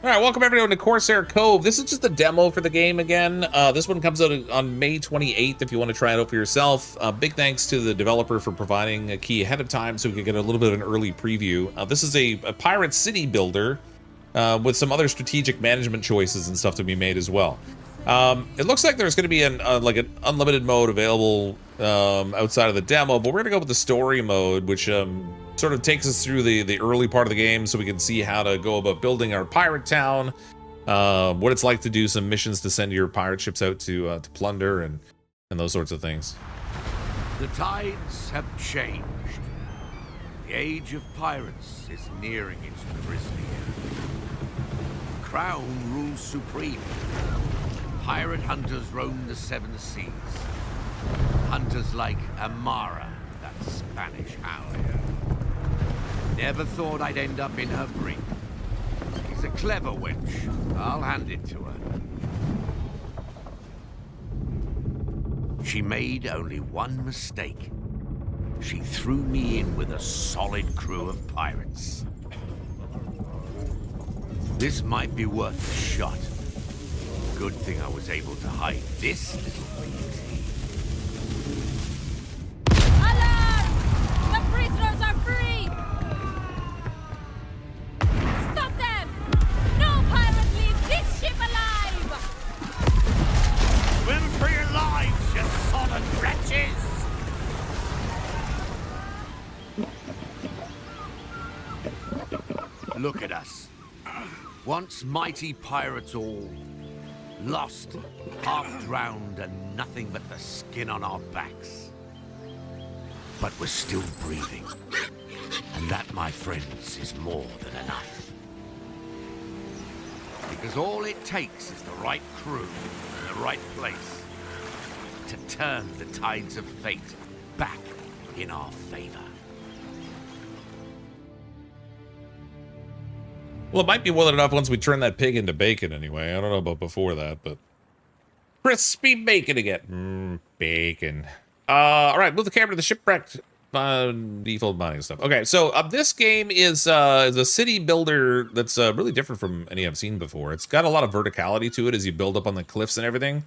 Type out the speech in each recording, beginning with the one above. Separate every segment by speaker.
Speaker 1: All right, welcome everyone to Corsair Cove. This is just a demo for the game again. This one comes out on May 28th if you want to try it out for yourself. Big thanks to the developer for providing a key ahead of time so we could get a little bit of an early preview. This is a pirate city builder with some other strategic management choices and stuff to be made as well. It looks like there's going to be an unlimited mode available outside of the demo, but we're going to go with the story mode, which sort of takes us through the early part of the game so we can see how to go about building our pirate town, what it's like to do some missions to send your pirate ships out to plunder and those sorts of things.
Speaker 2: The tides have changed. The Age of Piracy is nearing its grisly end. Crown rules supreme. Pirate hunters roam the seven seas. Hunters like Amara, that Spanish halyard. Never thought I'd end up in her brig. She's a clever wench. I'll hand it to her. She made only one mistake. She threw me in with a solid crew of pirates. This might be worth a shot. Good thing I was able to hide this little beauty.
Speaker 3: Alarm! The prisoners are free! Stop them! No pirate leaves this ship alive!
Speaker 2: Swim for your lives, you solid wretches! Look at us. Once mighty pirates all. Lost, half drowned, and nothing but the skin on our backs. But we're still breathing. And that, my friends, is more than enough. Because all it takes is the right crew in the right place to turn the tides of fate back in our favor.
Speaker 1: Well, it might be well enough once we turn that pig into bacon anyway. I don't know about before that, but... crispy bacon again. Bacon. All right, move the camera to the shipwrecked default mining stuff. Okay, so this game is a city builder that's really different from any I've seen before. It's got a lot of verticality to it as you build up on the cliffs and everything.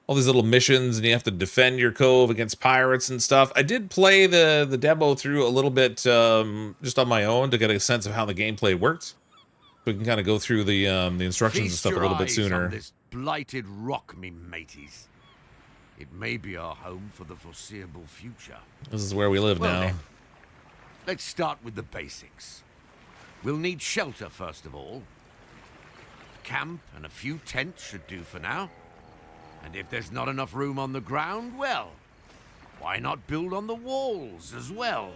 Speaker 1: All these little missions, and you have to defend your cove against pirates and stuff. I did play the demo through a little bit just on my own to get a sense of how the gameplay worked. We can kind of go through the instructions and stuff a little bit sooner.
Speaker 2: On this blighted rock, me mateys. It may be our home for the foreseeable future.
Speaker 1: This is where we live now.
Speaker 2: Then, let's start with the basics. We'll need shelter first of all. Camp and a few tents should do for now. And if there's not enough room on the ground, well, why not build on the walls as well?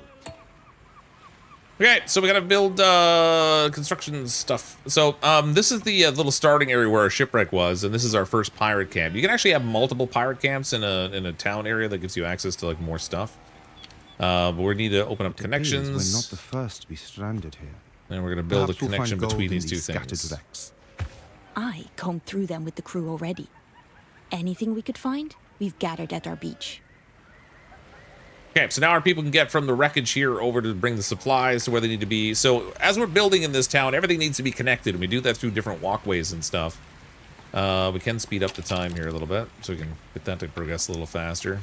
Speaker 1: Okay, so we gotta build construction stuff. So this is the little starting area where our shipwreck was, and this is our first pirate camp. You can actually have multiple pirate camps in a town area that gives you access to like more stuff. But we need to open up connections.
Speaker 4: We're not the first to be stranded here.
Speaker 1: And we're gonna build a connection between these two things.
Speaker 4: Wrecks.
Speaker 5: I combed through them with the crew already. Anything we could find, we've gathered at our beach.
Speaker 1: Okay, so now our people can get from the wreckage here over to bring the supplies to where they need to be. So as we're building in this town, everything needs to be connected, and we do that through different walkways and stuff. We can speed up the time here a little bit, so we can get that to progress a little faster.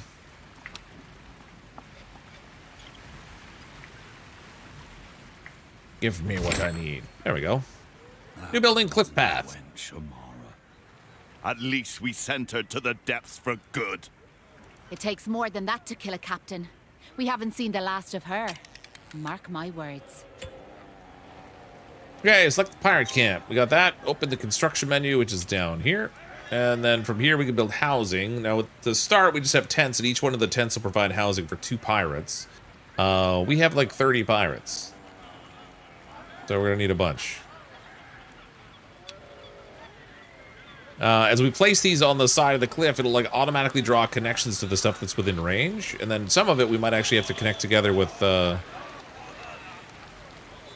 Speaker 1: Give me what I need. There we go. New building, cliff path.
Speaker 6: At least we sent her to the depths for good.
Speaker 3: It takes more than that to kill a captain. We haven't seen the last of her. Mark my words.
Speaker 1: Okay, select the pirate camp. We got that. Open the construction menu, which is down here. And then from here, we can build housing. Now, at the start, we just have tents, and each one of the tents will provide housing for 2 pirates. We have like 30 pirates. So we're gonna need a bunch. As we place these on the side of the cliff, it'll like automatically draw connections to the stuff that's within range, and then some of it we might actually have to connect together with.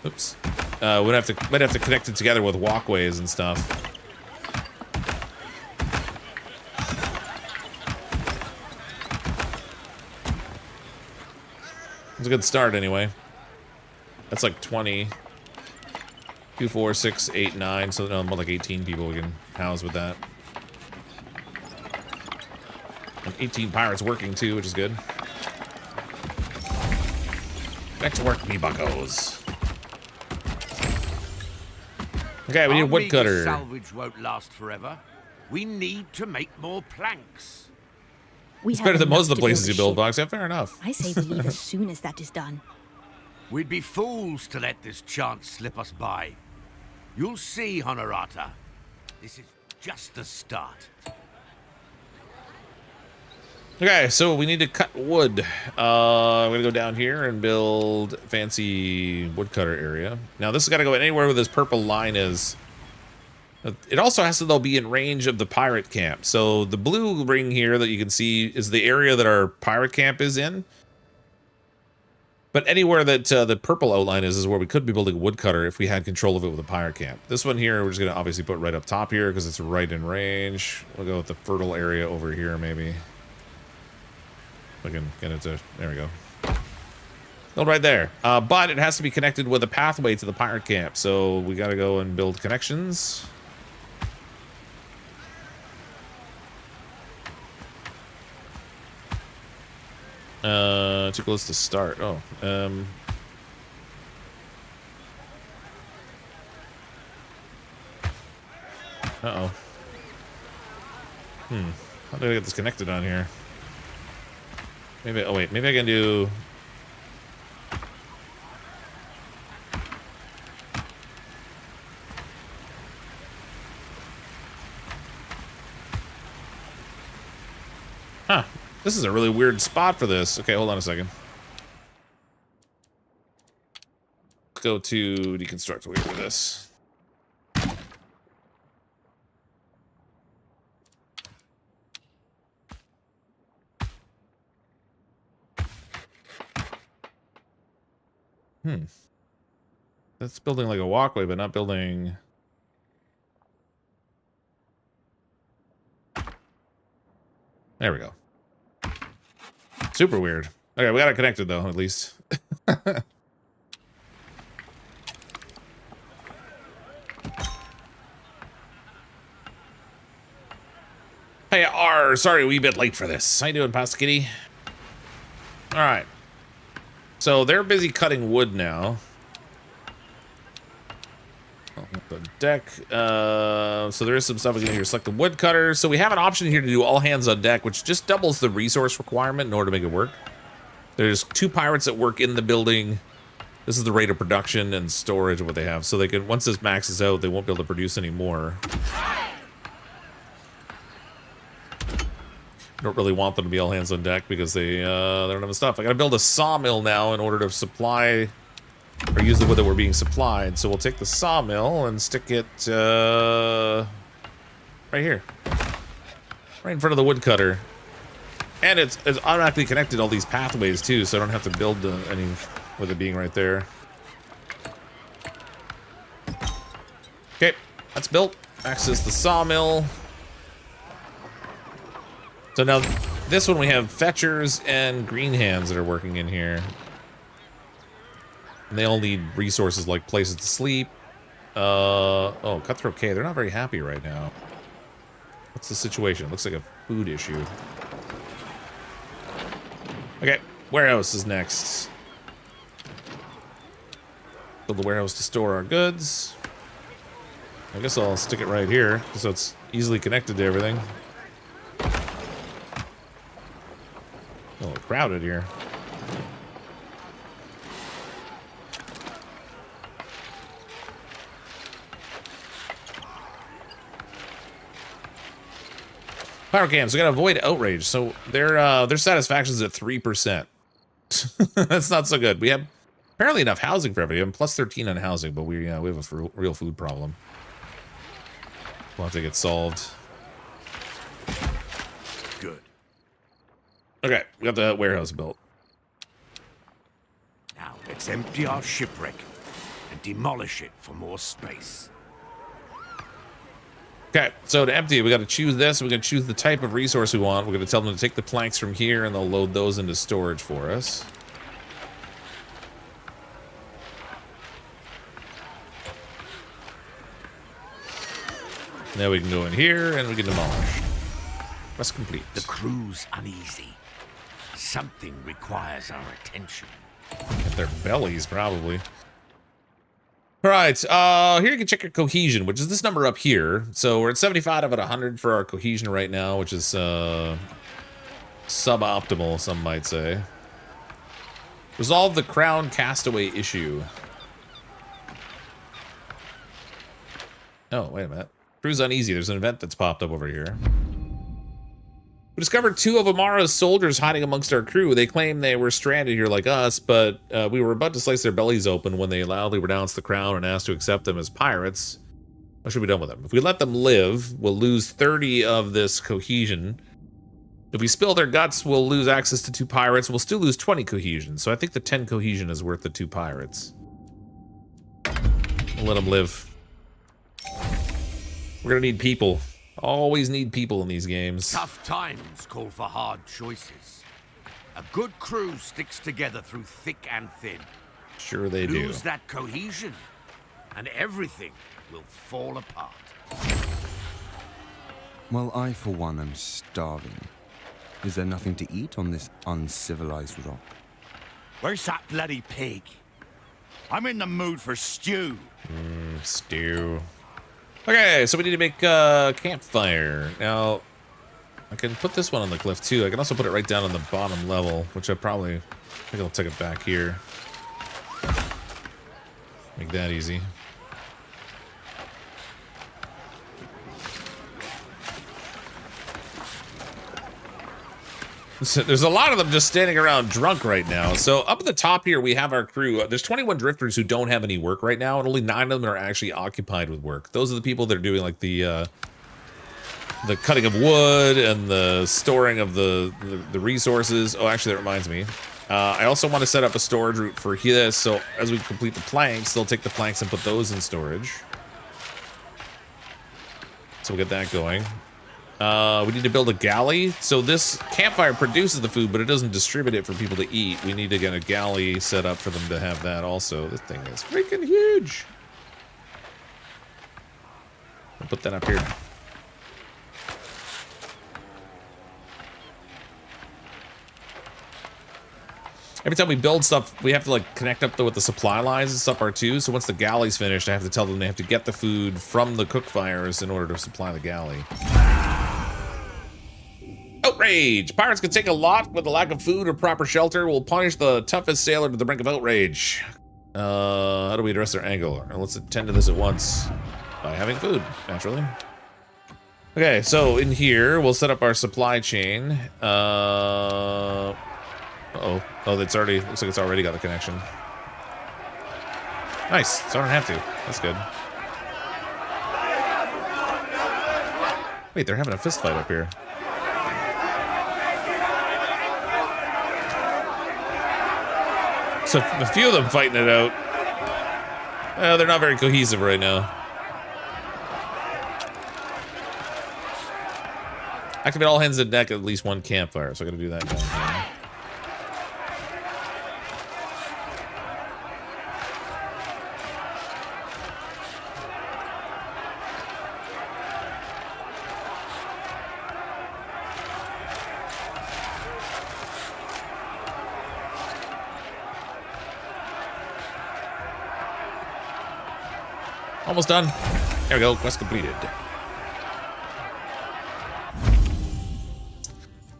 Speaker 1: Oops, might have to connect it together with walkways and stuff. It's a good start anyway. That's like 20. 2, 4, 6, 8, 9. So no, more like 18 people we can house with that. And 18 pirates working too, which is good. Back to work, me buckos. Okay, we need a woodcutter.
Speaker 2: Salvage won't last forever. We need to make more planks.
Speaker 1: It's better than most of the places you build, Box. Yeah, fair enough.
Speaker 5: I say we leave as soon as that is done.
Speaker 2: We'd be fools to let this chance slip us by. You'll see, Honorata. This is just the start.
Speaker 1: Okay, so we need to cut wood. I'm gonna go down here and build fancy woodcutter area. Now this has got to go anywhere where this purple line is. It also has to though be in range of the pirate camp. So the blue ring here that you can see is the area that our pirate camp is in. But anywhere that the purple outline is where we could be building a woodcutter if we had control of it with a pirate camp. This one here, we're just gonna obviously put right up top here because it's right in range. We'll go with the fertile area over here maybe. We can get it to, there we go. Build right there. But it has to be connected with a pathway to the pirate camp. So we got to go and build connections. Too close to start. Oh, uh-oh. How do I get this connected on here? Maybe, oh wait, maybe I can do... Huh, this is a really weird spot for this. Okay, hold on a second. Let's go to deconstruct away for this. That's building like a walkway, but not building... There we go. Super weird. Okay, we got it connected though, at least. Hey, R, sorry, we a bit late for this. How you doing, Pasta Kitty? All right. So they're busy cutting wood now. The deck. So there is some stuff we can here. Select the woodcutter. So we have an option here to do all hands on deck, which just doubles the resource requirement in order to make it work. There's 2 pirates that work in the building. This is the rate of production and storage of what they have. So they can, once this maxes out, they won't be able to produce any more. Don't really want them to be all hands on deck because they don't have the stuff. I gotta build a sawmill now in order to supply or use the wood that we're being supplied. So we'll take the sawmill and stick it right here, right in front of the woodcutter. And it's automatically connected to all these pathways too, so I don't have to build any with it being right there. Okay, that's built. Access the sawmill. So now this one we have fetchers and green hands that are working in here. And they all need resources like places to sleep. Oh, Cutthroat K, they're not very happy right now. What's the situation? Looks like a food issue. Okay, warehouse is next. Build the warehouse to store our goods. I guess I'll stick it right here, so it's easily connected to everything. A little crowded here. Power cams, we gotta avoid outrage. So their satisfaction is at 3%. That's not so good. We have apparently enough housing for everybody. I'm plus 13 on housing, but we have a real food problem. We'll have to get solved.
Speaker 2: Good.
Speaker 1: Okay, we got the warehouse built.
Speaker 2: Now let's empty our shipwreck and demolish it for more space.
Speaker 1: Okay, so to empty it, we got to choose this. We're going to choose the type of resource we want. We're going to tell them to take the planks from here, and they'll load those into storage for us. Now we can go in here and we can demolish. Quest complete.
Speaker 2: The crew's uneasy. Something requires our attention.
Speaker 1: At their bellies, probably. All right, here you can check your cohesion, which is this number up here. So we're at 75 out of 100 for our cohesion right now, which is suboptimal, some might say. Resolve the crown castaway issue. Oh, wait a minute. Crew's uneasy. There's an event that's popped up over here. We discovered 2 of Amara's soldiers hiding amongst our crew. They claim they were stranded here like us, but we were about to slice their bellies open when they loudly renounced the crown and asked to accept them as pirates. What should be done with them? If we let them live, we'll lose 30 of this cohesion. If we spill their guts, we'll lose access to 2 pirates. We'll still lose 20 cohesion, so I think the 10 cohesion is worth the 2 pirates. We'll let them live. We're gonna need people. Always need people in these games.
Speaker 2: Tough times call for hard choices. A good crew sticks together through thick and thin.
Speaker 1: Sure they do.
Speaker 2: Lose that cohesion, and everything will fall apart.
Speaker 4: Well, I, for one, am starving. Is there nothing to eat on this uncivilized rock?
Speaker 6: Where's that bloody pig? I'm in the mood for stew.
Speaker 1: Stew. Okay, so we need to make a campfire. Now, I can put this one on the cliff too. I can also put it right down on the bottom level, which I think I'll take it back here. Make that easy. So there's a lot of them just standing around drunk right now. So up at the top here, we have our crew. There's 21 drifters who don't have any work right now, and only 9 of them are actually occupied with work. Those are the people that are doing like the cutting of wood and the storing of the resources. Oh, actually, that reminds me. I also want to set up a storage route for this, so as we complete the planks, they'll take the planks and put those in storage. So we'll get that going. We need to build a galley. So this campfire produces the food, but it doesn't distribute it for people to eat. We need to get a galley set up for them to have that also. This thing is freaking huge. I'll put that up here. Every time we build stuff, we have to like connect up with the supply lines and stuff are too. So once the galley's finished, I have to tell them they have to get the food from the cook fires in order to supply the galley. Outrage! Pirates can take a lot with the lack of food or proper shelter. Will punish the toughest sailor to the brink of outrage. How do we address their anger? Let's attend to this at once by having food, naturally. Okay, so in here, we'll set up our supply chain. Oh, that's already, looks like it's already got the connection. Nice, so I don't have to. That's good. Wait, they're having a fist fight up here. So a few of them fighting it out. They're not very cohesive right now. Activate all hands on deck at least 1 campfire, so I gotta do that down here. Almost done. There we go. Quest completed.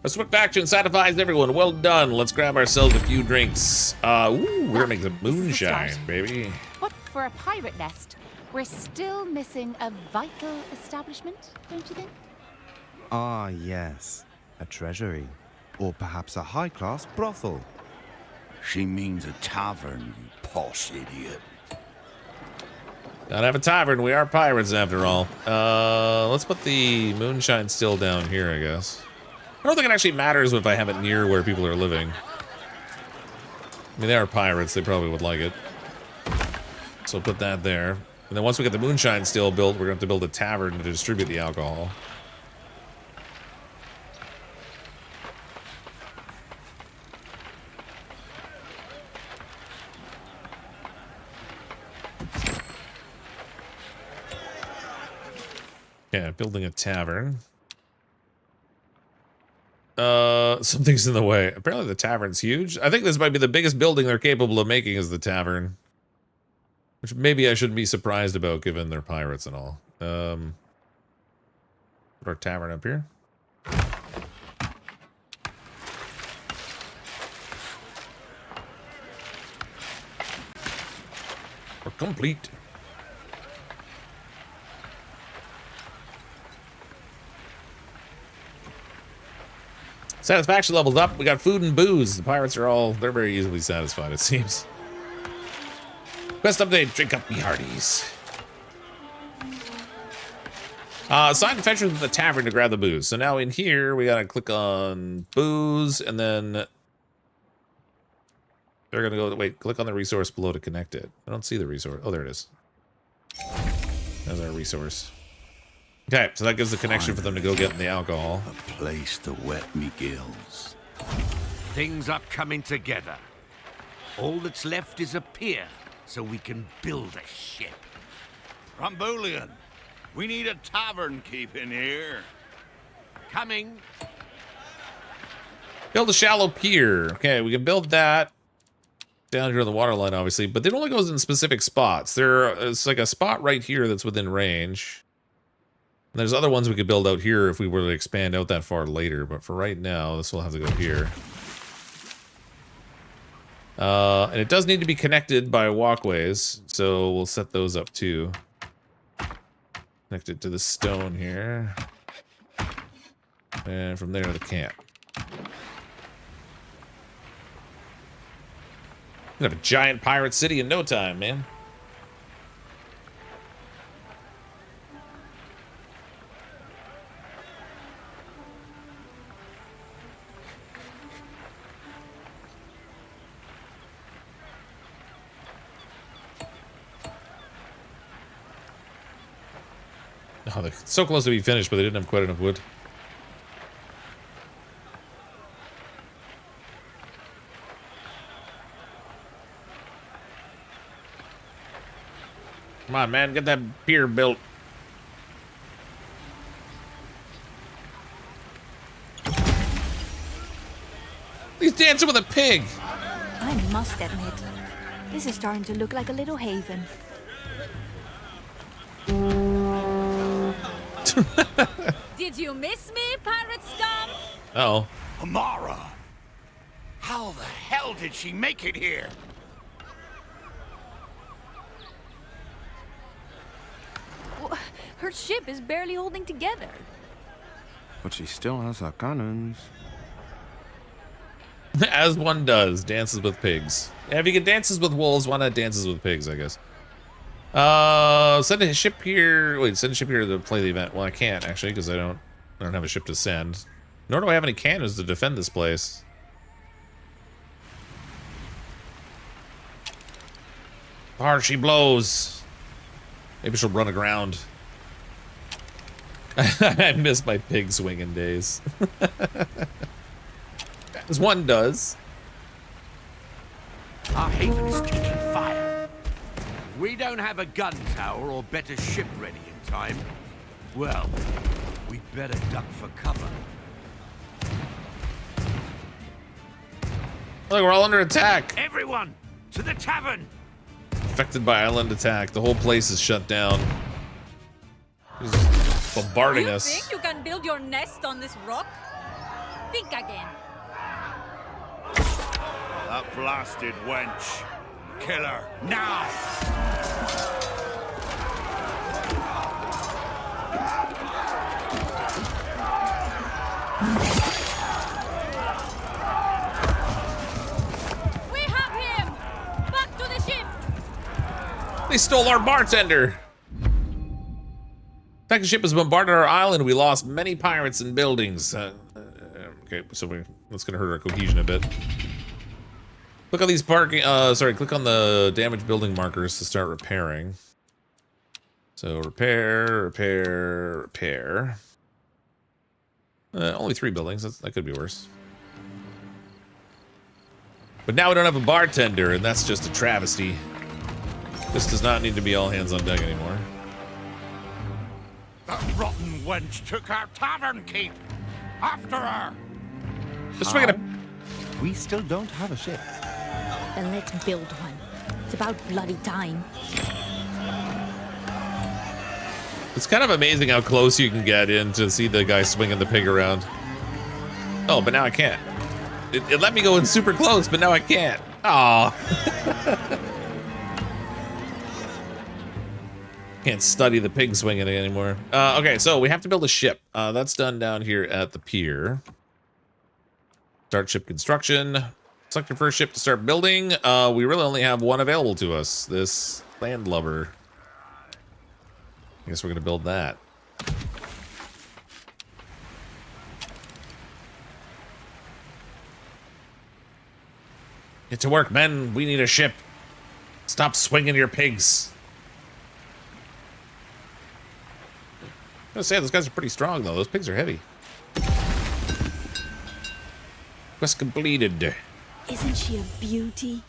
Speaker 1: A swift action satisfies everyone. Well done. Let's grab ourselves a few drinks. Ooh, we're gonna make some moonshine, baby.
Speaker 3: But for a pirate nest, we're still missing a vital establishment, don't you think?
Speaker 4: Ah, yes. A treasury. Or perhaps a high-class brothel.
Speaker 6: She means a tavern, you posh idiot.
Speaker 1: Gotta have a tavern. We are pirates after all. Let's put the moonshine still down here, I guess. I don't think it actually matters if I have it near where people are living. I mean, they are pirates. They probably would like it. So put that there. And then once we get the moonshine still built, we're gonna have to build a tavern to distribute the alcohol. Yeah, building a tavern. Something's in the way. Apparently the tavern's huge. I think this might be the biggest building they're capable of making is the tavern. Which maybe I shouldn't be surprised about given they're pirates and all. Put our tavern up here. We're complete. Satisfaction level's up. We got food and booze. The pirates are they're very easily satisfied, it seems. Quest update, drink up me hearties. Assign adventurers to the tavern to grab the booze. So now in here, we gotta click on booze, and then they're gonna go, wait, click on the resource below to connect it. I don't see the resource. Oh, there it is. There's our resource. Okay, so that gives the connection for them to go get the alcohol.
Speaker 6: A place to wet me gills.
Speaker 2: Things are coming together. All that's left is a pier, so we can build a ship.
Speaker 6: Rambulian, we need a tavern keep in here.
Speaker 2: Coming.
Speaker 1: Build a shallow pier. Okay, we can build that down here on the waterline, obviously, but it only goes in specific spots. It's like a spot right here that's within range. And there's other ones we could build out here if we were to expand out that far later, but for right now, this will have to go here. And it does need to be connected by walkways, so we'll set those up too. Connect it to the stone here. And from there to the camp. We'll have a giant pirate city in no time, man. Oh, they're so close to be finished, but they didn't have quite enough wood. Come on, man, get that pier built. He's dancing with a pig.
Speaker 5: I must admit, this is starting to look like a little haven.
Speaker 3: Did you miss me, pirate scum?
Speaker 1: Uh-oh.
Speaker 6: Amara! How the hell did she make it here?
Speaker 5: Her ship is barely holding together.
Speaker 4: But she still has her cannons.
Speaker 1: As one does, dances with pigs. Yeah, if you get dances with wolves, why not dances with pigs, I guess. Send a ship here. Wait, send a ship here to play the event. Well, I can't actually because I don't have a ship to send. Nor do I have any cannons to defend this place. Hard she blows. Maybe she'll run aground. I miss my pig swinging days. As one does.
Speaker 2: Our haven's taking fire. If we don't have a gun tower or better ship ready in time, well, we better duck for cover.
Speaker 1: Look, we're all under attack.
Speaker 2: Everyone, to the tavern!
Speaker 1: Affected by island attack. The whole place is shut down. He's just bombarding
Speaker 7: You
Speaker 1: us.
Speaker 7: think you can build your nest on this rock? Think again.
Speaker 6: That blasted wench. Kill her, now!
Speaker 7: We have him! Back to the ship!
Speaker 1: They stole our bartender. Attack ship has bombarded our island. We lost many pirates and buildings. Okay, so that's gonna hurt our cohesion a bit. Click on these parking. Click on the damaged building markers to start repairing. So repair, repair, repair. Only 3 buildings. That could be worse. But now we don't have a bartender, and that's just a travesty. This does not need to be all hands on deck anymore.
Speaker 2: That rotten wench took our tavern keep. After her.
Speaker 1: Just swing it.
Speaker 4: We still don't have a ship.
Speaker 5: Then let's build one. It's about bloody time.
Speaker 1: It's kind of amazing how close you can get in to see the guy swinging the pig around. Oh, but now I can't. It let me go in super close, but now I can't. Aw. Can't study the pig swinging anymore. Okay, so we have to build a ship. That's done down here at the pier. Start ship construction. Select your first ship to start building. We really only have one available to us. This landlubber. I guess we're gonna build that. Get to work, men. We need a ship. Stop swinging your pigs. I'm gonna say those guys are pretty strong though. Those pigs are heavy. Quest completed.
Speaker 5: Isn't she a beauty?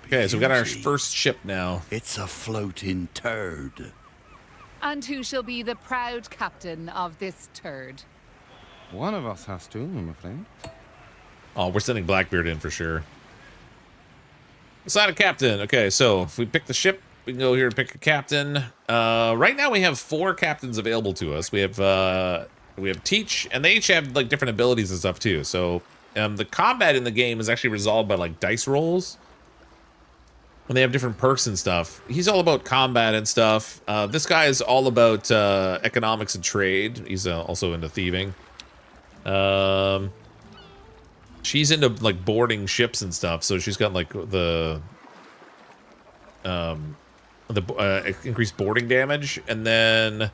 Speaker 1: Okay, so we got our first ship now.
Speaker 6: It's a floating turd.
Speaker 3: And who shall be the proud captain of this turd?
Speaker 4: One of us has to, I'm afraid.
Speaker 1: Oh, we're sending Blackbeard in for sure. Assign a captain. Okay, so if we pick the ship, we can go here and pick a captain. Right now we have 4 captains available to us. We have Teach, and they each have like different abilities and stuff too. So the combat in the game is actually resolved by like dice rolls. When they have different perks and stuff. He's all about combat and stuff. This guy is all about economics and trade. He's also into thieving. She's into like boarding ships and stuff, so she's got like the increased boarding damage, and then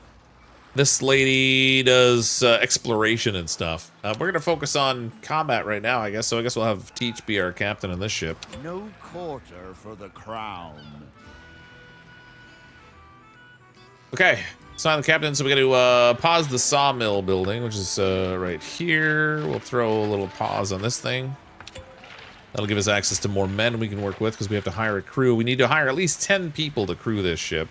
Speaker 1: this lady does exploration and stuff. We're gonna focus on combat right now, I guess. So I guess we'll have Teach be our captain on this ship.
Speaker 6: No quarter for the crown.
Speaker 1: Okay, assign the captain. So we got to pause the sawmill building, which is right here. We'll throw a little pause on this thing. That'll give us access to more men we can work with because we have to hire a crew. We need to hire at least 10 people to crew this ship.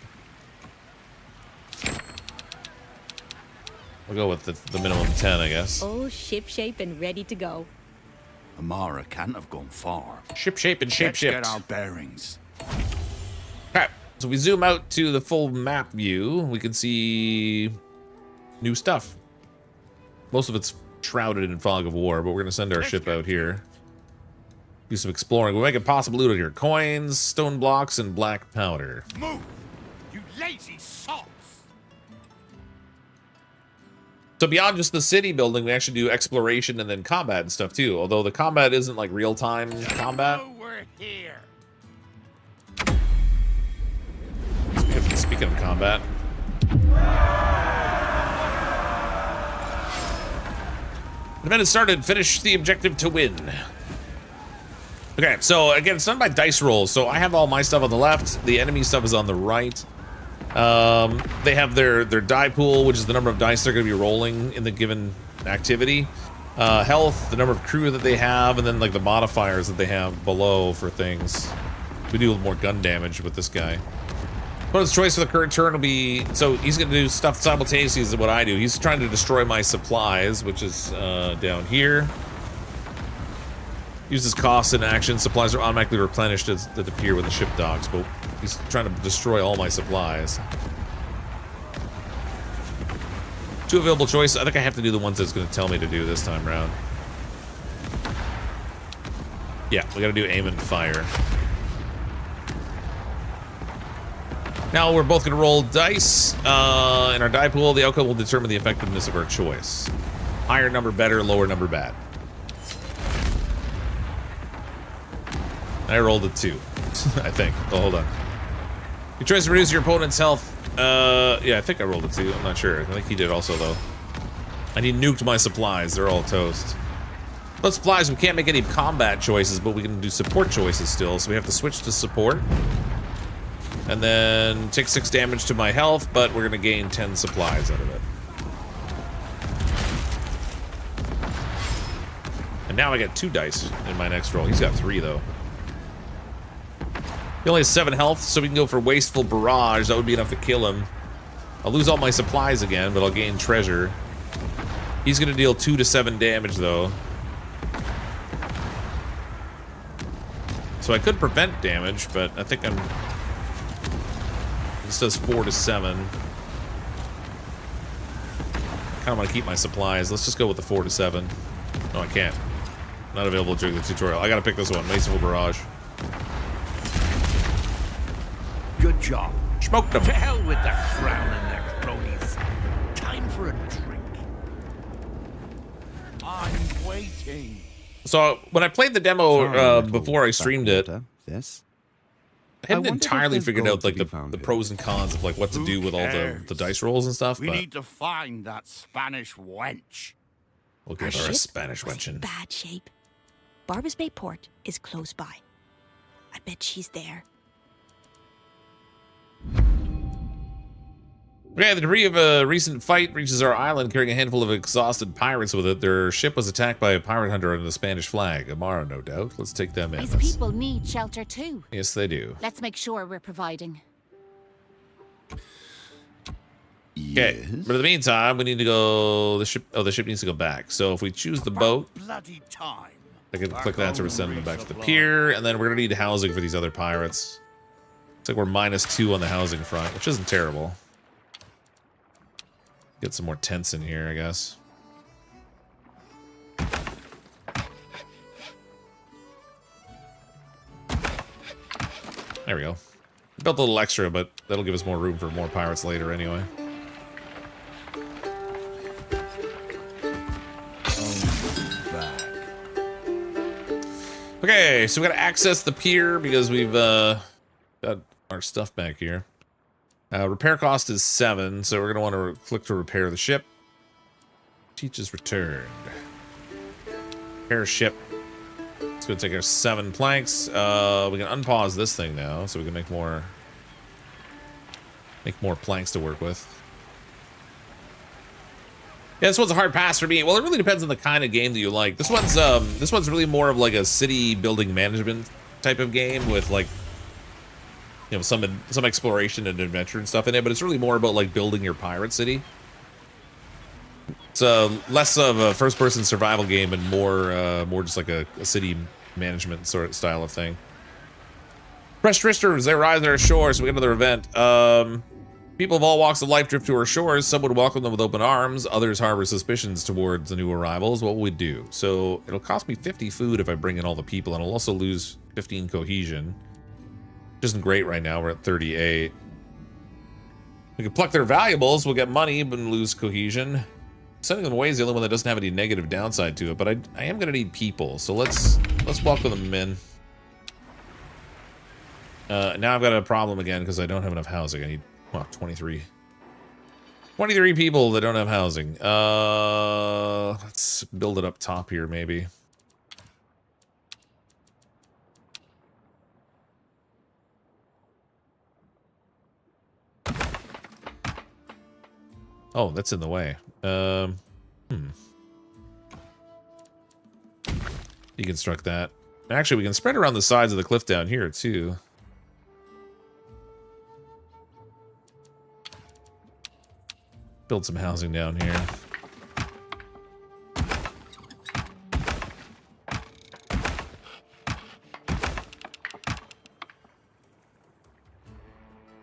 Speaker 1: We'll go with the minimum 10, I guess.
Speaker 5: All shipshape and ready to go.
Speaker 6: Amara can't have gone far.
Speaker 1: Ship shape and shape
Speaker 6: Let's
Speaker 1: shift.
Speaker 6: get our bearings.
Speaker 1: Okay, so we zoom out to the full map view. We can see new stuff. Most of it's shrouded in fog of war, but we're gonna send our ship out here. Do some exploring. We'll make it possible loot here. Coins, stone blocks, and black powder.
Speaker 2: Move, you lazy sots.
Speaker 1: So beyond just the city building, we actually do exploration and then combat and stuff too. Although the combat isn't like real-time combat.
Speaker 2: Oh, we're here.
Speaker 1: Speaking of combat. The event has started. Finish the objective to win. Okay, so again, it's done by dice rolls. So I have all my stuff on the left. The enemy stuff is on the right. They have their die pool, which is the number of dice they're going to be rolling in the given activity. Health, the number of crew that they have, and then like the modifiers that they have below for things. We do more gun damage with this guy. Opponent's choice for the current turn will be, so he's going to do stuff simultaneously as what I do. He's trying to destroy my supplies, which is down here. Uses costs in action. Supplies are automatically replenished as they appear when the ship docks, but he's trying to destroy all my supplies. 2 available choices. I think I have to do the ones that's going to tell me to do this time around. Yeah, we got to do aim and fire. Now we're both going to roll dice in our die pool. The outcome will determine the effectiveness of our choice. Higher number better, lower number bad. I rolled a 2, I think. Oh, hold on. Your choice to reduce your opponent's health. Yeah, I think I rolled a 2. I'm not sure. I think he did also, though. And he nuked my supplies. They're all toast. Those supplies, we can't make any combat choices, but we can do support choices still. So we have to switch to support. And then take 6 damage to my health, but we're going to gain 10 supplies out of it. And now I get 2 dice in my next roll. He's got 3, though. He only has 7 health, so we can go for Wasteful Barrage. That would be enough to kill him. I'll lose all my supplies again, but I'll gain treasure. He's gonna deal 2 to 7 damage though. So I could prevent damage, but I think I'm... This does 4 to 7. I kinda wanna keep my supplies. Let's just go with the 4 to 7. No, I can't. Not available during the tutorial. I gotta pick this one, Masonville Barrage.
Speaker 2: Good job.
Speaker 1: Smoked them.
Speaker 2: To hell with that crown and their cronies. Time for a drink. I'm waiting.
Speaker 1: So when I played the demo
Speaker 4: Sorry,
Speaker 1: before I streamed it,
Speaker 4: This?
Speaker 1: I hadn't
Speaker 4: wonder if
Speaker 1: entirely
Speaker 4: there's
Speaker 1: figured
Speaker 4: gold
Speaker 1: out like
Speaker 4: to be found
Speaker 1: the
Speaker 4: here.
Speaker 1: pros and cons of like what to
Speaker 6: Who
Speaker 1: do with all
Speaker 6: cares?
Speaker 1: the dice rolls and stuff.
Speaker 6: We
Speaker 1: But
Speaker 6: need to find that Spanish wench.
Speaker 1: we'll
Speaker 5: Our
Speaker 1: give her a
Speaker 5: ship
Speaker 1: Spanish
Speaker 5: was in
Speaker 1: wenching.
Speaker 5: bad shape. Barbas Bay Port is close by. I bet she's there.
Speaker 1: Okay, the debris of a recent fight reaches our island carrying a handful of exhausted pirates with it. Their ship was attacked by a pirate hunter under the Spanish flag. Amara, no doubt. Let's take them in.
Speaker 3: These people need shelter too.
Speaker 1: Yes, they do.
Speaker 3: Let's make sure we're providing.
Speaker 1: Okay, but in the meantime, we need to go... The ship needs to go back. So if we choose the boat,
Speaker 6: Bloody time.
Speaker 1: I can click that to send them back to the pier, and then we're gonna need housing for these other pirates. Looks like we're -2 on the housing front, which isn't terrible. Get some more tents in here, I guess. There we go. Built a little extra, but that'll give us more room for more pirates later anyway. Okay, so we gotta access the pier because we've got our stuff back here. Repair cost is 7, so we're gonna want to click to repair the ship. Teaches returned. Repair ship. It's gonna take our 7 planks. We can unpause this thing now, so we can make more planks to work with. Yeah, this one's a hard pass for me. Well, it really depends on the kind of game that you like. This one's really more of like a city building management type of game with like, you know, some exploration and adventure and stuff in it, but it's really more about like building your pirate city. It's less of a first-person survival game and more just like a city management sort of style of thing. Fresh drifters, they rise to our shores. So we got another event. People of all walks of life drift to our shores. Some would welcome them with open arms. Others harbor suspicions towards the new arrivals. What will we do? So it'll cost me 50 food if I bring in all the people, and I'll also lose 15 cohesion. Which isn't great right now. We're at 38. We can pluck their valuables. We'll get money, but lose cohesion. Sending them away is the only one that doesn't have any negative downside to it. But I am going to need people, so let's welcome them in. Now I've got a problem again because I don't have enough housing. I need 23 people that don't have housing. Let's build it up top here, maybe. Oh, that's in the way. Deconstruct that. Actually, we can spread around the sides of the cliff down here, too. Build some housing down here.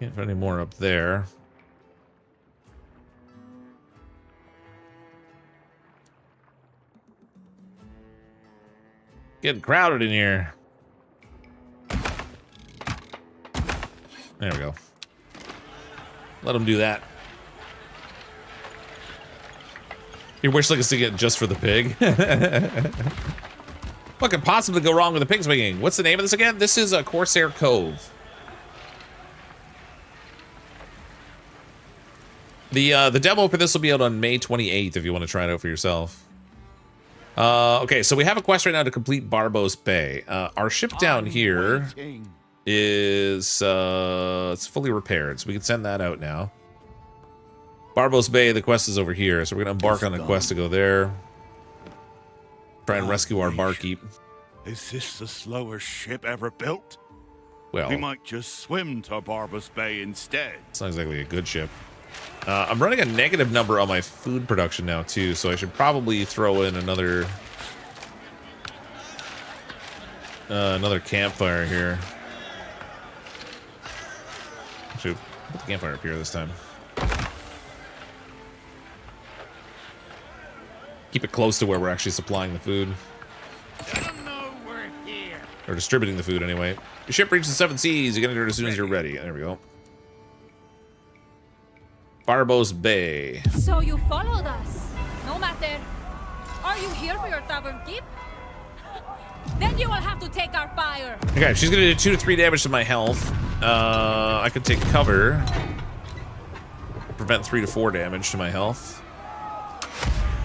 Speaker 1: Can't find any more up there. Getting crowded in here. There we go. Let them do that. Your wish list is to get just for the pig. What could possibly go wrong with the pig swinging? What's the name of this again? This is a Corsair Cove. The demo for this will be out on May 28th if you want to try it out for yourself. Okay, so we have a quest right now to complete Barbos Bay. Our ship down here is it's fully repaired, so we can send that out now. Barbos Bay, the quest is over here, so we're gonna embark on a quest to go there. Try and rescue our barkeep.
Speaker 6: Is this the slowest ship ever built?
Speaker 1: Well,
Speaker 6: We might just swim to Barbos Bay instead.
Speaker 1: it's not exactly a good ship. I'm running a negative number on my food production now too, so I should probably throw in another campfire here. Should put the campfire up here this time. Keep it close to where we're actually supplying the food. Or distributing the food anyway. Your ship reaches the 7 seas. You get enter it as soon as you're ready. There we go. Barbos Bay.
Speaker 7: So you followed us. No matter. Are you here for your tavern keep? Then you will have to take our fire.
Speaker 1: Okay, she's gonna do 2 to 3 damage to my health. I could take cover. Prevent 3 to 4 damage to my health.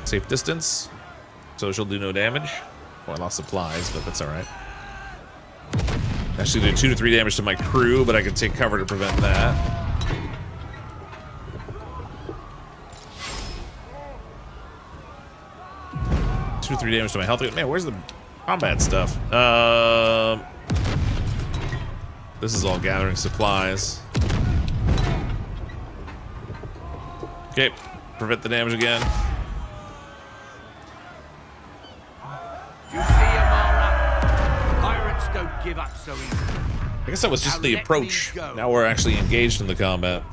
Speaker 1: Safe distance. So she'll do no damage. Well, I lost supplies, but that's alright. Actually do 2 to 3 damage to my crew, but I can take cover to prevent that. Two to 3 damage to my health. Man, where's the combat stuff? This is all gathering supplies. Okay, prevent the damage again.
Speaker 2: You see, Amara? Pirates don't give up so easily.
Speaker 1: I guess that was just
Speaker 2: Now
Speaker 1: the
Speaker 2: let
Speaker 1: approach.
Speaker 2: me go.
Speaker 1: Now we're actually engaged in the combat.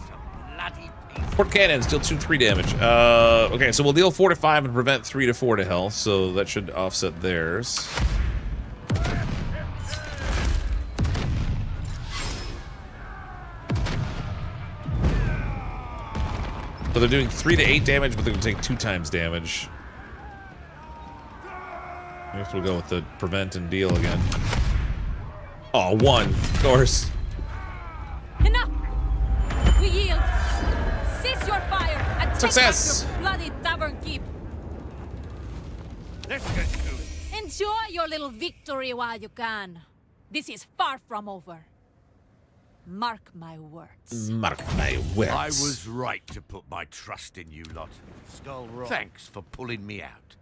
Speaker 2: Bloody piece.
Speaker 1: Port cannons deal 2 to 3 damage. Okay, so we'll deal 4 to 5 and prevent 3 to 4 to health, so that should offset theirs. So they're doing 3 to 8 damage, but they're gonna take 2 times damage. I guess we'll go with the prevent and deal again. Oh, 1, of course.
Speaker 7: Enough! We yield. Cease your fire and
Speaker 1: Success!
Speaker 7: take back your bloody tavern keep.
Speaker 2: Let's get to it.
Speaker 7: Enjoy your little victory while you can. This is far from over. Mark my words.
Speaker 1: Mark my words.
Speaker 2: I was right to put my trust in you lot. Thanks for pulling me out.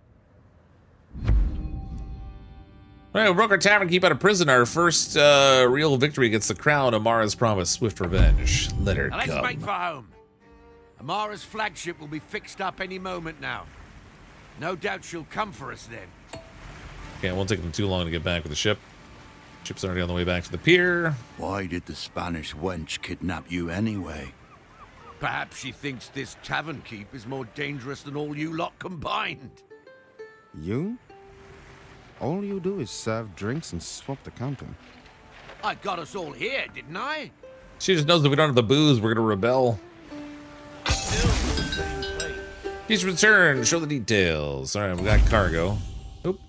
Speaker 1: All right, we broke our tavern keep out of prison. Our first real victory against the crown. Amara's promised swift revenge. Let her
Speaker 2: Now let's
Speaker 1: come.
Speaker 2: make for home. Amara's flagship will be fixed up any moment now. No doubt she'll come for us then.
Speaker 1: Okay, it won't take them too long to get back with the ship. Ship's already on the way back to the pier.
Speaker 6: Why did the Spanish wench kidnap you anyway?
Speaker 2: Perhaps she thinks this tavern keep is more dangerous than all you lot combined.
Speaker 4: You? All you do is serve drinks and swap the counter.
Speaker 2: I got us all here, didn't I?
Speaker 1: She just knows if we don't have the booze, we're gonna rebel. Please return. Show the details. All right, we got cargo. Oop.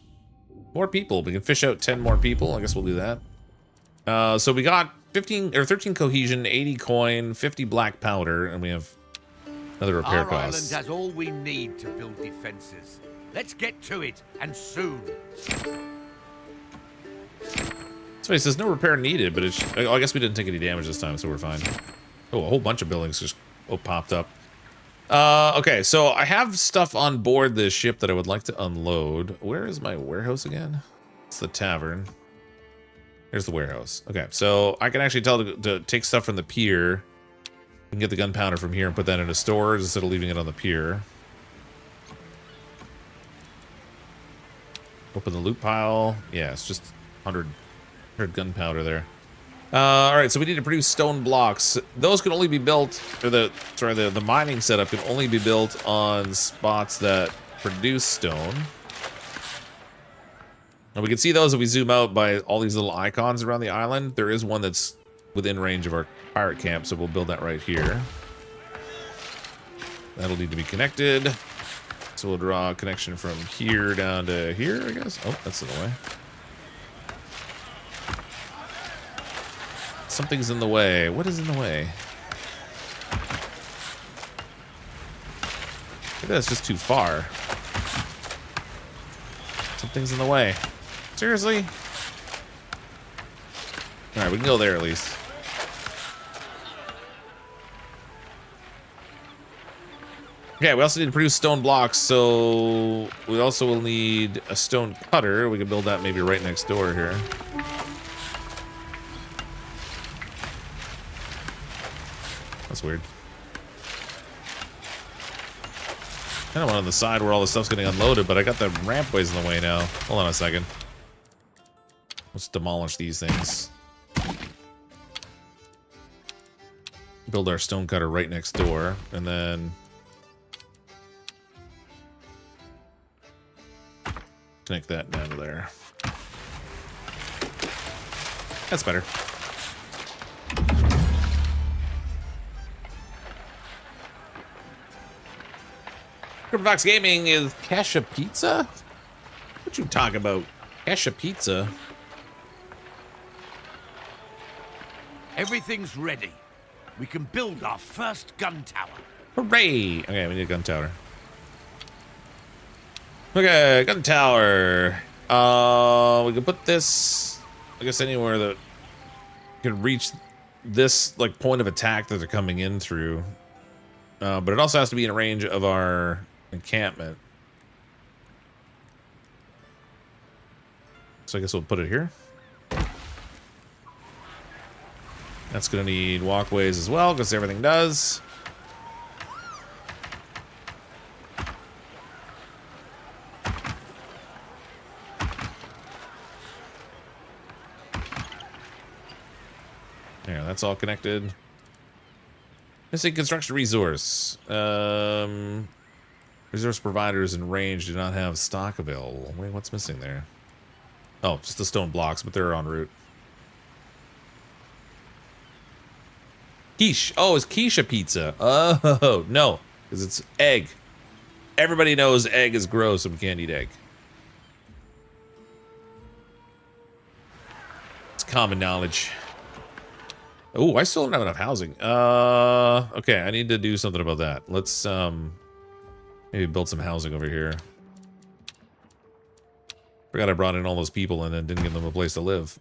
Speaker 1: More people. We can fish out 10 more people. I guess we'll do that. So we got 15 or 13 cohesion, 80 coin, 50 black powder, and we have another repair
Speaker 2: Our
Speaker 1: costs.
Speaker 2: island has all we need to build defenses. Let's get to it, and soon.
Speaker 1: So he says no repair needed, but it's. Oh, I guess we didn't take any damage this time, so we're fine. Oh, a whole bunch of buildings just popped up. Okay, so I have stuff on board this ship that I would like to unload. Where is my warehouse again? It's the tavern. Here's the warehouse. Okay, so I can actually tell to take stuff from the pier. We can get the gunpowder from here and put that into storage instead of leaving it on the pier. Open the loot pile. Yeah, it's just 100 gunpowder there. All right, so we need to produce stone blocks. Those can only be built, or the mining setup can only be built on spots that produce stone. And we can see those if we zoom out by all these little icons around the island. There is one that's within range of our pirate camp, so we'll build that right here. That'll need to be connected. So we'll draw a connection from here down to here, I guess. Oh, that's in the way. Something's in the way. What is in the way? Maybe that's just too far. Something's in the way. Seriously? Alright, we can go there at least. Okay, we also need to produce stone blocks, so we also will need a stone cutter. We can build that maybe right next door here. That's weird. Kind of on the side where all the stuff's getting unloaded, but I got the rampways in the way now. Hold on a second. Let's demolish these things. Build our stonecutter right next door, and then connect that down to there. That's better. CrypticFox Gaming is Kesha Pizza? What you talking about? Kesha Pizza?
Speaker 2: Everything's ready. We can build our first gun tower.
Speaker 1: Hooray! Okay, we need a gun tower. Okay, gun tower. We can put this, I guess, anywhere that can reach this like point of attack that they're coming in through. But it also has to be in range of our encampment. So I guess we'll put it here. That's gonna need walkways as well, because everything does. Yeah, that's all connected. Missing construction resource. Resource providers in range do not have stock available. Wait, what's missing there? Oh, just the stone blocks, but they're en route. Quiche. Oh, it's Keisha pizza. Oh, no, because it's egg. Everybody knows egg is gross and we can't eat egg. It's common knowledge. Oh, I still don't have enough housing. Okay, I need to do something about that. Let's maybe build some housing over here. Forgot I brought in all those people and then didn't give them a place to live.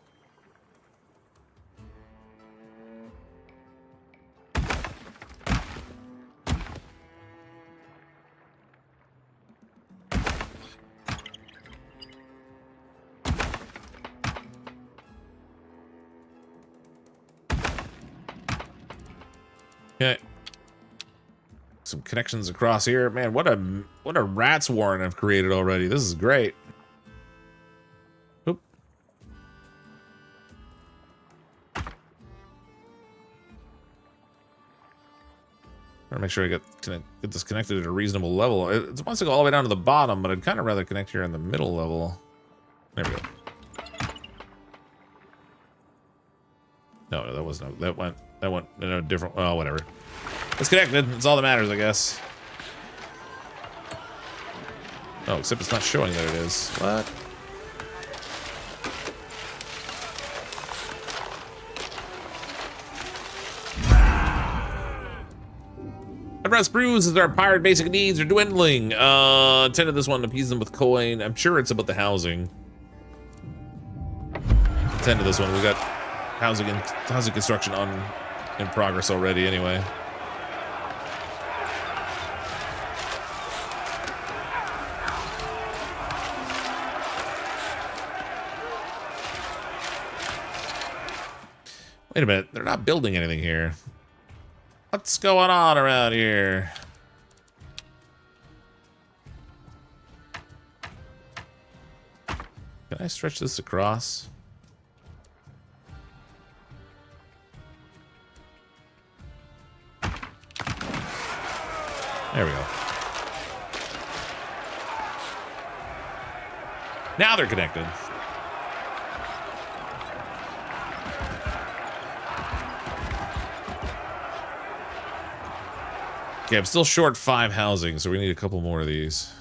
Speaker 1: Okay. Some connections across here. Man, what a rats warren I've created already. This is great. Oop. Gotta make sure I get this connected at a reasonable level. It wants to go all the way down to the bottom, but I'd kind of rather connect here in the middle level. There we go. No, that wasn't. That went in a different. Oh, whatever. It's connected. It's all that matters, I guess. Oh, except it's not showing that it is. What? Address bruises our pirate basic needs are dwindling. Tend to this one, appease them with coin. I'm sure it's about the housing. Tend to this one. We got housing construction in progress already anyway. Wait a minute, they're not building anything here. What's going on around here? Can I stretch this across? There we go. Now they're connected. Okay, I'm still short 5 housing, so we need a couple more of these.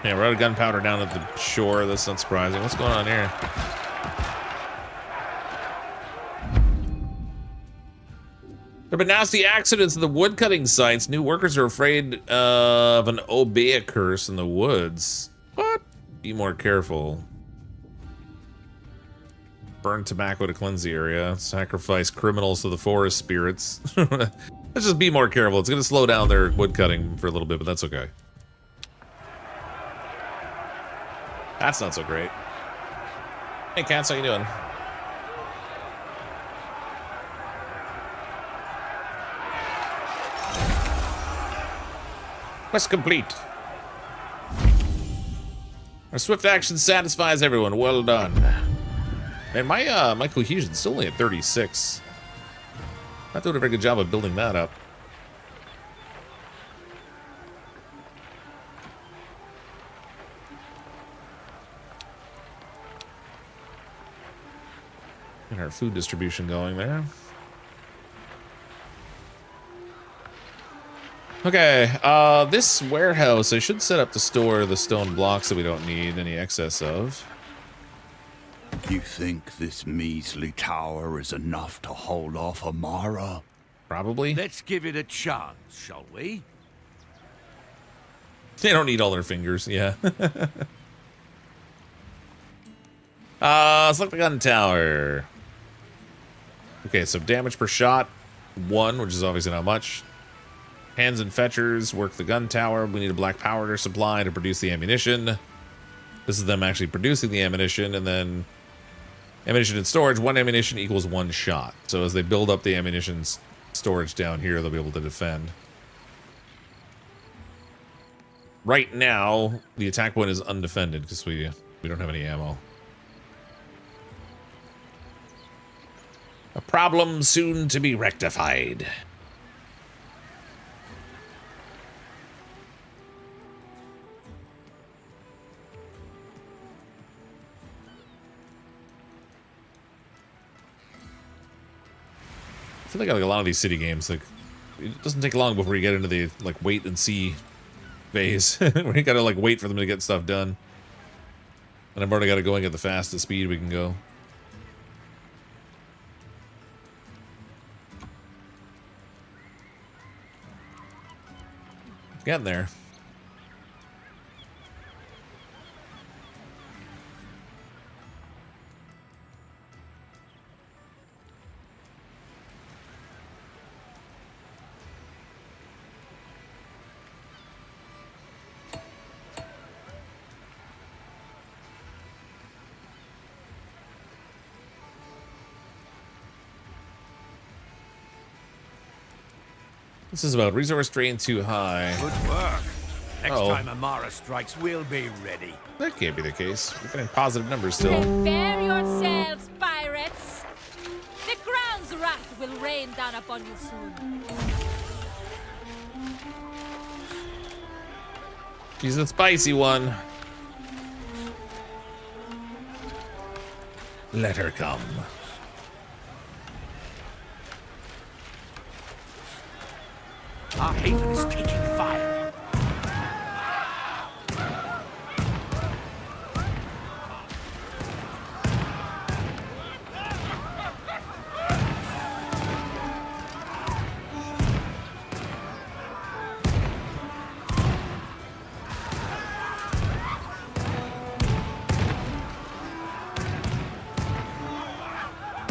Speaker 1: Yeah, we're out of gunpowder down at the shore. That's not surprising. What's going on here? There have been nasty accidents at the woodcutting sites. New workers are afraid of an Obeah curse in the woods. What? Be more careful. Burn tobacco to cleanse the area. Sacrifice criminals to the forest spirits. Let's just be more careful. It's going to slow down their wood cutting for a little bit, but that's okay. That's not so great. Hey, Cats, how you doing? Quest complete. Our swift action satisfies everyone. Well done. Man, my cohesion's still only at 36. Not doing a very good job of building that up. And our food distribution going there. Okay, this warehouse I should set up to store the stone blocks that we don't need any excess of.
Speaker 6: You think this measly tower is enough to hold off Amara?
Speaker 1: Probably.
Speaker 2: Let's give it a chance, shall we?
Speaker 1: They don't need all their fingers, yeah. Select the gun tower. Okay, so damage per shot, 1, which is obviously not much. Hands and fetchers work the gun tower. We need a black powder supply to produce the ammunition. This is them actually producing the ammunition, and then ammunition and storage. 1 ammunition equals 1 shot. So as they build up the ammunition storage down here, they'll be able to defend. Right now, the attack point is undefended because we don't have any ammo. A problem soon to be rectified. I feel like a lot of these city games, like, it doesn't take long before you get into the like wait and see phase. Where you gotta like wait for them to get stuff done. And I've already got to go at the fastest speed we can go. Getting there. This is about resource drain too high.
Speaker 2: Good work. Next
Speaker 1: Uh-oh.
Speaker 2: time Amara strikes, we'll be ready.
Speaker 1: That can't be the case. We're getting positive numbers still.
Speaker 7: Prepare yourselves, pirates. The crown's wrath will rain down upon you soon.
Speaker 1: She's a spicy one. Let her come.
Speaker 2: Our haven is taking fire.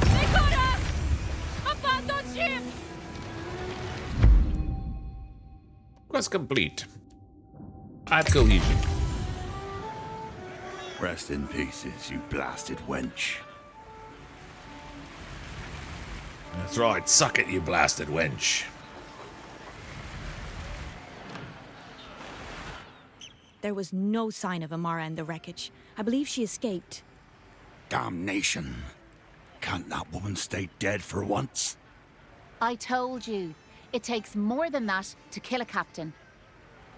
Speaker 7: They got us! Abandon ship!
Speaker 1: Quest complete. Add cohesion.
Speaker 6: Rest in pieces, you blasted wench.
Speaker 1: That's right. Suck it, you blasted wench.
Speaker 5: There was no sign of Amara in the wreckage. I believe she escaped.
Speaker 6: Damnation. Can't that woman stay dead for once?
Speaker 3: I told you. It takes more than that to kill a captain.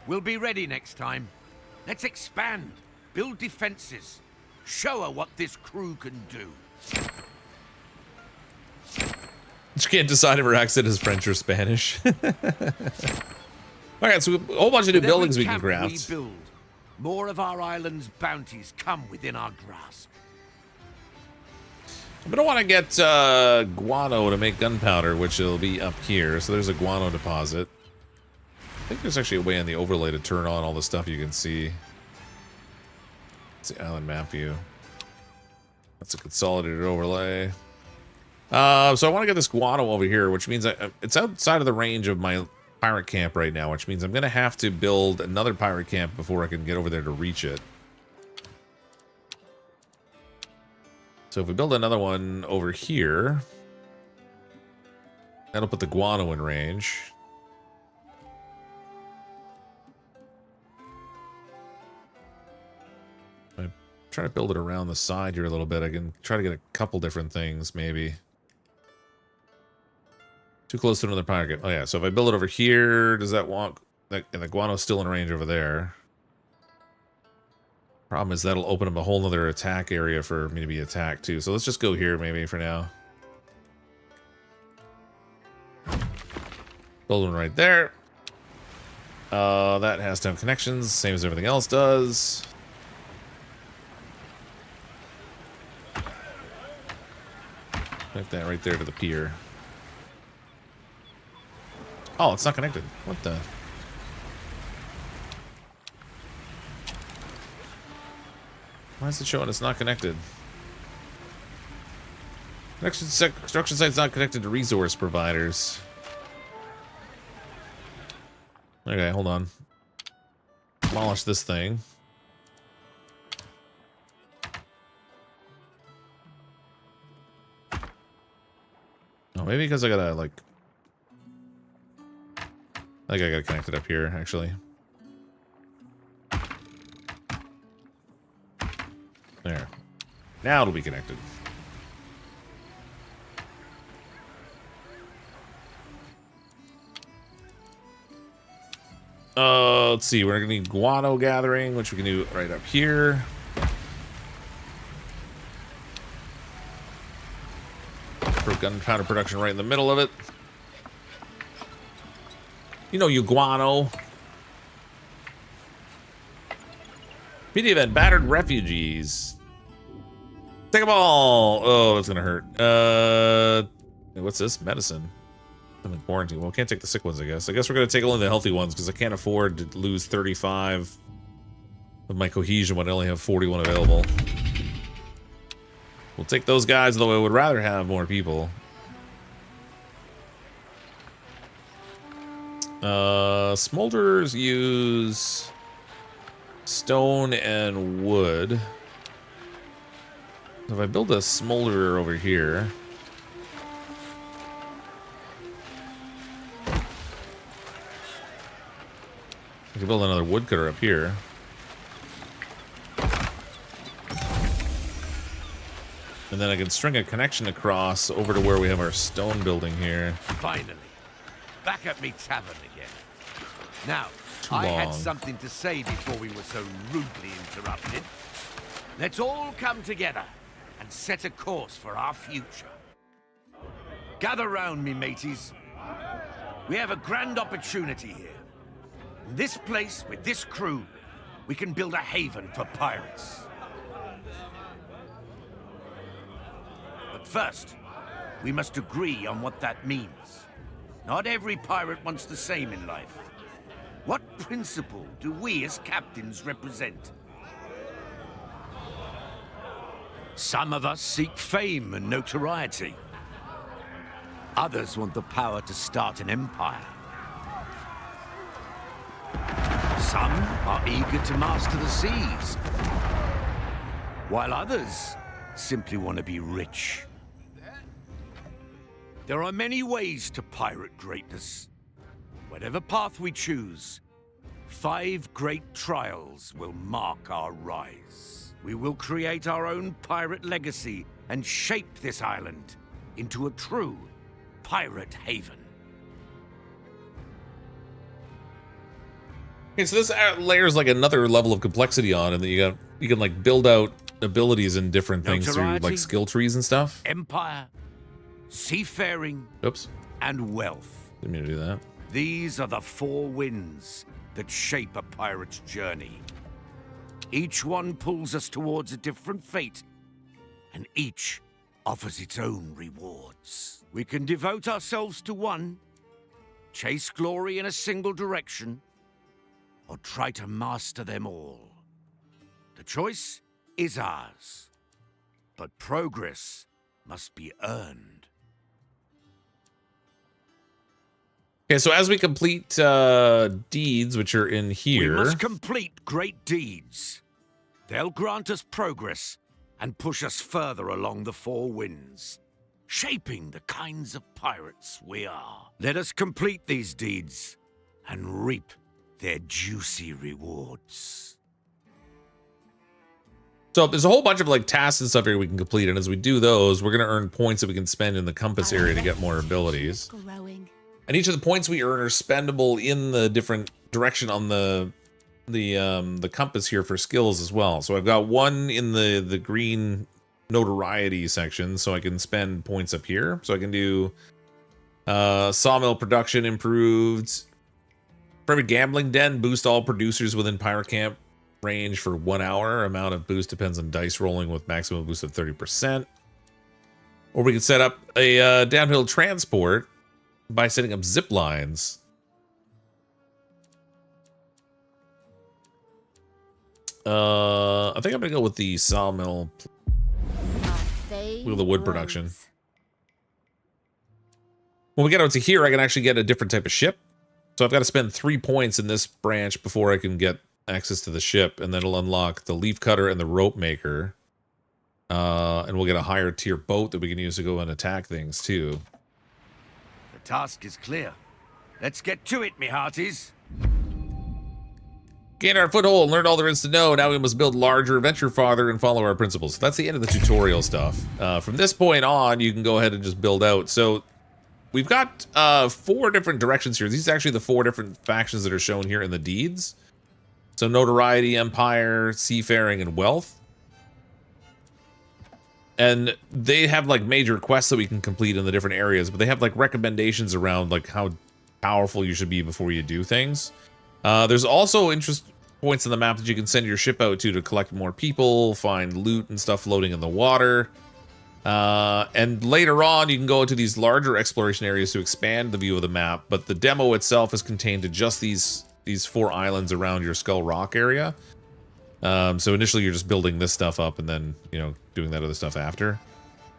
Speaker 2: We'll be ready next time. Let's expand, build defenses, show her what this crew can do.
Speaker 1: She can't decide if her accent is French or Spanish. Alright, so a whole bunch of new
Speaker 2: With every
Speaker 1: buildings we can
Speaker 2: camp
Speaker 1: craft.
Speaker 2: we build, more of our island's bounties come within our grasp.
Speaker 1: I'm gonna want to get guano to make gunpowder, which will be up here. So there's a guano deposit. I think there's actually a way in the overlay to turn on all the stuff you can see. It's the island map view. That's a consolidated overlay. So I want to get this guano over here, which means it's outside of the range of my pirate camp right now, which means I'm going to have to build another pirate camp before I can get over there to reach it. So if we build another one over here, that'll put the guano in range. I'm trying to build it around the side here a little bit. I can try to get a couple different things, maybe. Too close to another pirate camp. Oh yeah, so if I build it over here, does that walk? And the guano's still in range over there. Problem is that'll open up a whole nother attack area for me to be attacked too. So let's just go here maybe for now. Build one right there. That has to have connections, same as everything else does. Connect that right there to the pier. Oh, it's not connected. What the? Why is it showing it's not connected? Construction site's not connected to resource providers. Okay, hold on. Demolish this thing. Oh, maybe because I gotta, like... I think I gotta connect it up here, actually. There. Now it'll be connected. Let's see. We're gonna need guano gathering, which we can do right up here. For gunpowder production right in the middle of it. You know, you guano. PD event, battered refugees. Take them all. Oh, that's gonna hurt. What's this? Medicine. I'm in quarantine. Well, can't take the sick ones, I guess. I guess we're gonna take only the healthy ones because I can't afford to lose 35 of my cohesion when I only have 41 available. We'll take those guys, though I would rather have more people. Smolders use stone and wood. If I build a smolderer over here, I can build another woodcutter up here. And then I can string a connection across over to where we have our stone building here.
Speaker 2: Finally, back at me tavern again. Now,
Speaker 1: Too
Speaker 2: I had
Speaker 1: long.
Speaker 2: something to say before we were so rudely interrupted. Let's all come together and set a course for our future. Gather round me, mateys. We have a grand opportunity here. In this place, with this crew, we can build a haven for pirates. But first, we must agree on what that means. Not every pirate wants the same in life. What principle do we as captains represent? Some of us seek fame and notoriety. Others want the power to start an empire. Some are eager to master the seas, while others simply want to be rich. There are many ways to pirate greatness. Whatever path we choose, 5 great trials will mark our rise. We will create our own pirate legacy and shape this island into a true pirate haven.
Speaker 1: Okay, so this layers like another level of complexity on, and then you can like build out abilities in different things through
Speaker 2: Notoriety,
Speaker 1: like skill trees and stuff.
Speaker 2: empire, seafaring,
Speaker 1: Oops,
Speaker 2: and wealth.
Speaker 1: didn't mean to do that.
Speaker 2: These are the 4 winds that shape a pirate's journey. Each one pulls us towards a different fate, and each offers its own rewards. We can devote ourselves to one, chase glory in a single direction, or try to master them all. The choice is ours. But progress must be earned.
Speaker 1: Okay, so as we complete deeds, which are in here...
Speaker 2: We must complete great deeds. They'll grant us progress and push us further along the four winds, shaping the kinds of pirates we are. Let us complete these deeds and reap their juicy rewards.
Speaker 1: So there's a whole bunch of like tasks and stuff here we can complete, and as we do those, we're going to earn points that we can spend in the compass area to get more abilities.
Speaker 3: Growing.
Speaker 1: And each of the points we earn are spendable in the different direction on the compass here for skills as well. So I've got one in the green notoriety section, so I can spend points up here. So I can do sawmill production improved. Private gambling den, boost all producers within pirate camp range for 1 hour. Amount of boost depends on dice rolling with maximum boost of 30%. Or we can set up a downhill transport by setting up zip lines. I think I'm gonna go with the sawmill with the wood production. When we get out to here, I can actually get a different type of ship. So I've got to spend 3 points in this branch before I can get access to the ship, and then it'll unlock the leaf cutter and the rope maker. And we'll get a higher tier boat that we can use to go and attack things too.
Speaker 2: The task is clear. Let's get to it, me hearties.
Speaker 1: Gain our foothold and learn all there is to know. Now we must build larger, venture farther, and follow our principles. So that's the end of the tutorial stuff. From this point on, you can go ahead and just build out. So we've got 4 different directions here. These are actually the 4 different factions that are shown here in the deeds. So notoriety, empire, seafaring, and wealth. And they have like major quests that we can complete in the different areas, but they have like recommendations around like how powerful you should be before you do things. There's also interest points on the map that you can send your ship out to collect more people, find loot and stuff floating in the water. And later on, you can go into these larger exploration areas to expand the view of the map, but the demo itself is contained to just these 4 islands around your Skull Rock area. So initially you're just building this stuff up and then, you know, doing that other stuff after.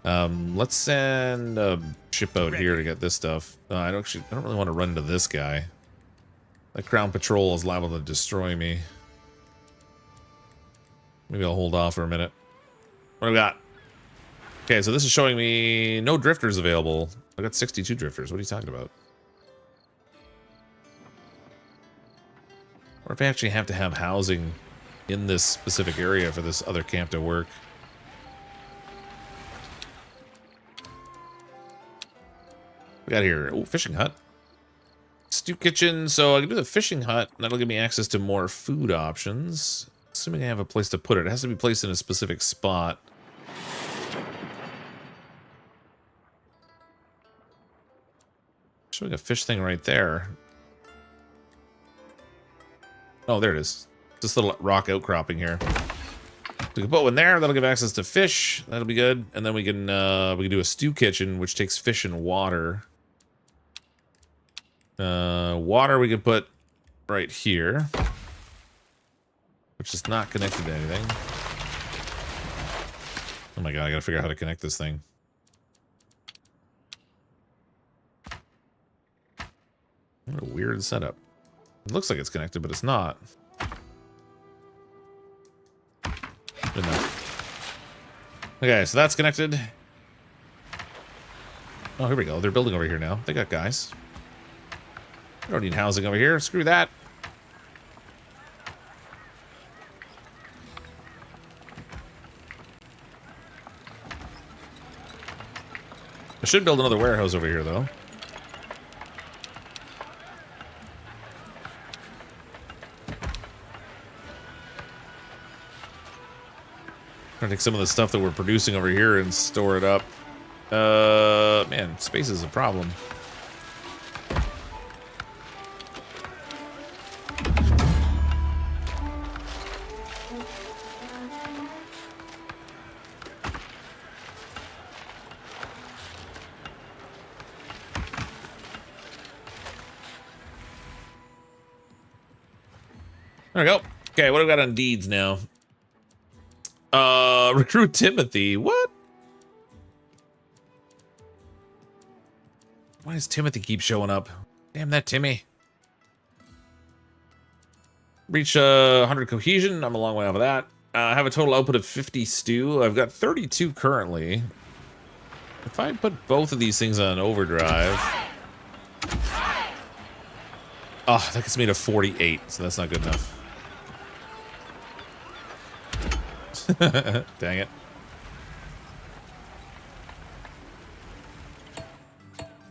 Speaker 1: Let's send a ship out here to get this stuff. I don't really want to run into this guy. That Crown Patrol is liable to destroy me. Maybe I'll hold off for a minute. What do we got? Okay, so this is showing me no drifters available. I got 62 drifters. What are you talking about? Or if I actually have to have housing in this specific area for this other camp to work. We got here, oh, fishing hut. Stew kitchen, so I can do the fishing hut. That'll give me access to more food options. Assuming I have a place to put it. It has to be placed in a specific spot. Showing a fish thing right there. Oh, there it is. This little rock outcropping here. We can put one there. That'll give access to fish. That'll be good. And then we can do a stew kitchen, which takes fish and water. Water we can put right here, which is not connected to anything. Oh my god! I gotta figure out how to connect this thing. What a weird setup. It looks like it's connected, but it's not. Good enough. Okay, so that's connected. Oh, here we go. They're building over here now. They got guys. I don't need housing over here. Screw that. I should build another warehouse over here, though. Trying to take some of the stuff that we're producing over here and store it up. Man, space is a problem. There we go. Okay, what do we got on deeds now? Recruit Timothy. What? Why does Timothy keep showing up? Damn that Timmy. Reach 100 cohesion. I'm a long way off of that. I have a total output of 50 stew. I've got 32 currently. If I put both of these things on overdrive... Oh, that gets me to 48, so that's not good enough. Dang it.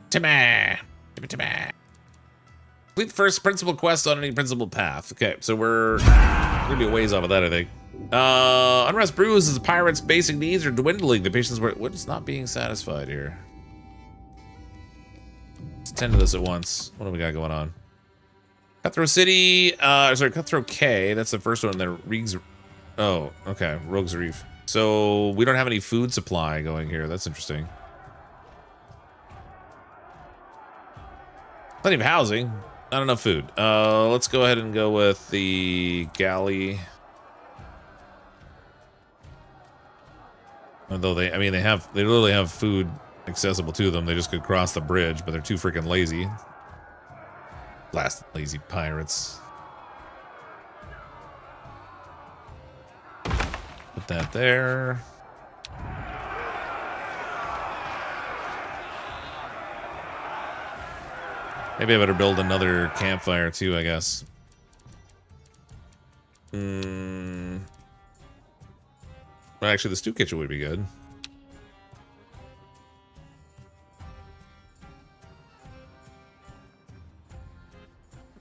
Speaker 1: Timmy! Timmy. Complete the first principal quest on any principal path. Okay, so we're gonna be a ways off of that, I think. Unrest brews as the pirates' basic needs are dwindling. The patients were what's not being satisfied here. Let's attend to this at once. What do we got going on? Cutthroat City, sorry, Cutthroat K. That's the first one. Then Reegs. Oh, okay, Rogues Reef. So we don't have any food supply going here. That's interesting. Plenty of housing, not enough food. Let's go ahead and go with the galley. Although they literally have food accessible to them. They just could cross the bridge, but they're too freaking lazy. Blasted lazy pirates. Put that there. Maybe I better build another campfire too, I guess. Well, actually, the stew kitchen would be good.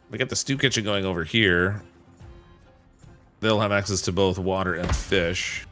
Speaker 1: We got the stew kitchen going over here. They'll have access to both water and fish.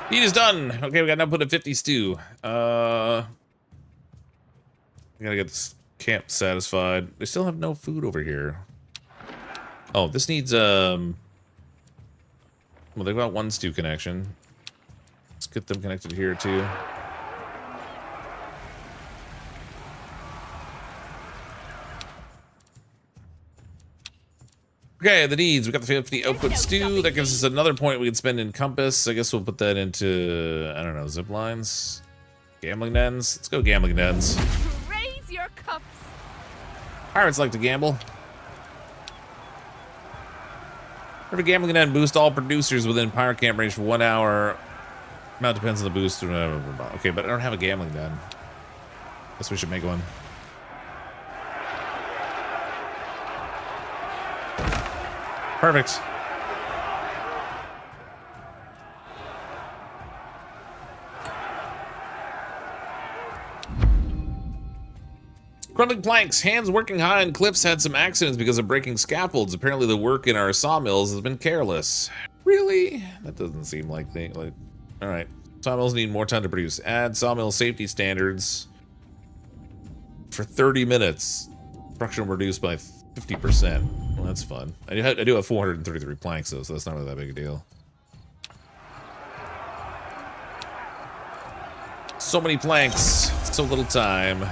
Speaker 1: Feed is done. Okay, we got an output of 50 stew. We gotta get this camp satisfied. They still have no food over here. Oh, this needs well, they've got one stew connection. Let's get them connected here too. Okay, the needs. We got the 50 output stew. That gives us another point we can spend in compass. I guess we'll put that into, I don't know, zip lines? Gambling dens? Let's go gambling dens.
Speaker 7: Raise your cups.
Speaker 1: Pirates like to gamble. Every gambling den boost all producers within pirate camp range for 1 hour. Amount depends on the boost. Okay, but I don't have a gambling den. Guess we should make one. Perfect. Crumbling planks. Hands working high on cliffs had some accidents because of breaking scaffolds. Apparently the work in our sawmills has been careless. Really? That doesn't seem like they like. All right. Sawmills need more time to produce. Add sawmill safety standards for 30 minutes. Production reduced by 50%. Well, that's fun. I do have 433 planks though, so that's not really that big a deal. So many planks, so little time.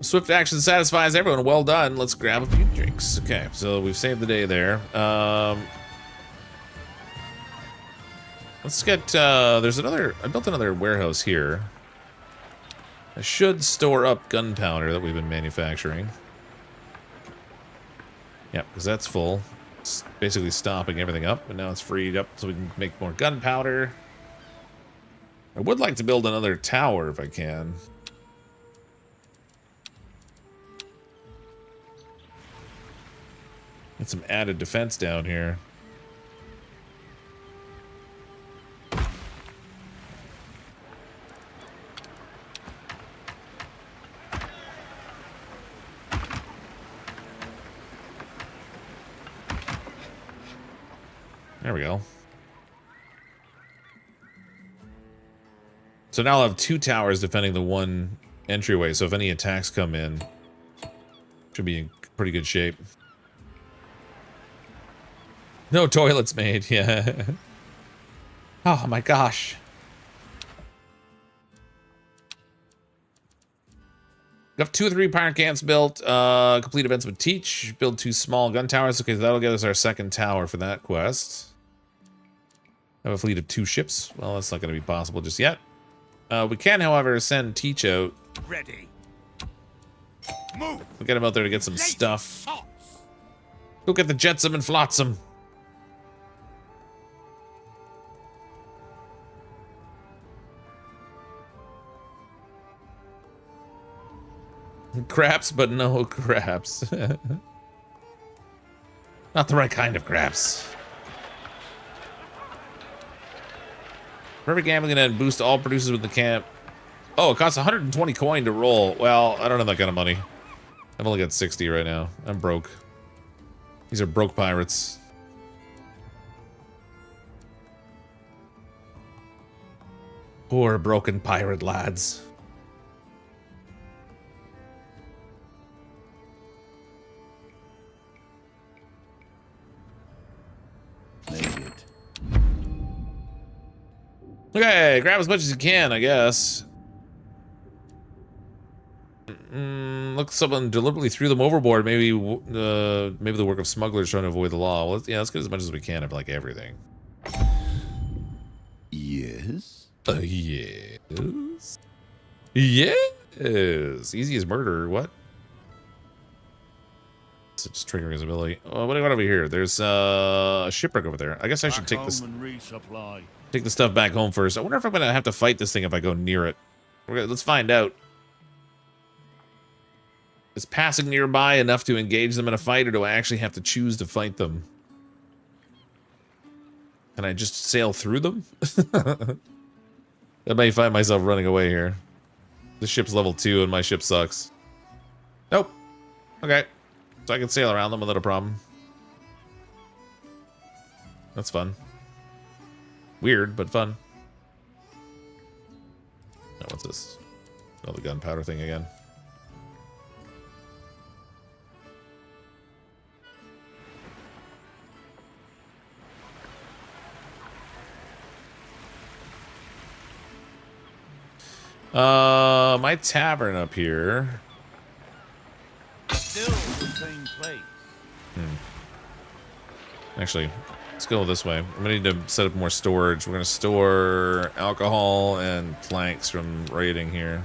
Speaker 1: Swift action satisfies everyone. Well done. Let's grab a few drinks. Okay, so we've saved the day there. Let's get. There's another. I built another warehouse here. I should store up gunpowder that we've been manufacturing. Yep, because that's full. It's basically stopping everything up, but now it's freed up so we can make more gunpowder. I would like to build another tower if I can. Get some added defense down here. There we go. So now I'll have 2 towers defending the 1 entryway. So if any attacks come in, should be in pretty good shape. No toilets made, yeah. Oh my gosh. Got 2 or 3 pirate camps built. Complete events with Teach. Build 2 small gun towers. Okay, so that'll get us our 2nd tower for that quest. Have a fleet of 2 ships. Well, that's not going to be possible just yet. We can, however, send Teach out.
Speaker 2: Ready. Move.
Speaker 1: We'll get him out there to get some stuff. Go get the jetsam and flotsam. Craps, but no craps. Not the right kind of craps. Perfect gambling and boost all producers with the camp. Oh, it costs 120 coin to roll. Well, I don't have that kind of money. I've only got 60 right now. I'm broke. These are broke pirates. Poor broken pirate lads. Okay, grab as much as you can, I guess. Look, someone deliberately threw them overboard. Maybe maybe the work of smugglers trying to avoid the law. Well, yeah, let's get as much as we can of like everything.
Speaker 6: Yes?
Speaker 1: Yes. Yes. Easy as murder. What? It's just triggering his ability. Oh, what do I got over here? There's a shipwreck over there. I guess I should take this. Take the stuff back home first. I wonder if I'm gonna have to fight this thing if I go near it. Let's find out. Is passing nearby enough to engage them in a fight, or do I actually have to choose to fight them? Can I just sail through them? I may find myself running away here. The ship's level 2 and my ship sucks. Nope. Okay. So I can sail around them without a problem. That's fun. Weird, but fun. Oh, what's this? Oh, the gunpowder thing again. My tavern up here.
Speaker 2: Still the same place.
Speaker 1: Actually, let's go this way. I'm gonna need to set up more storage. We're gonna store alcohol and planks from raiding here.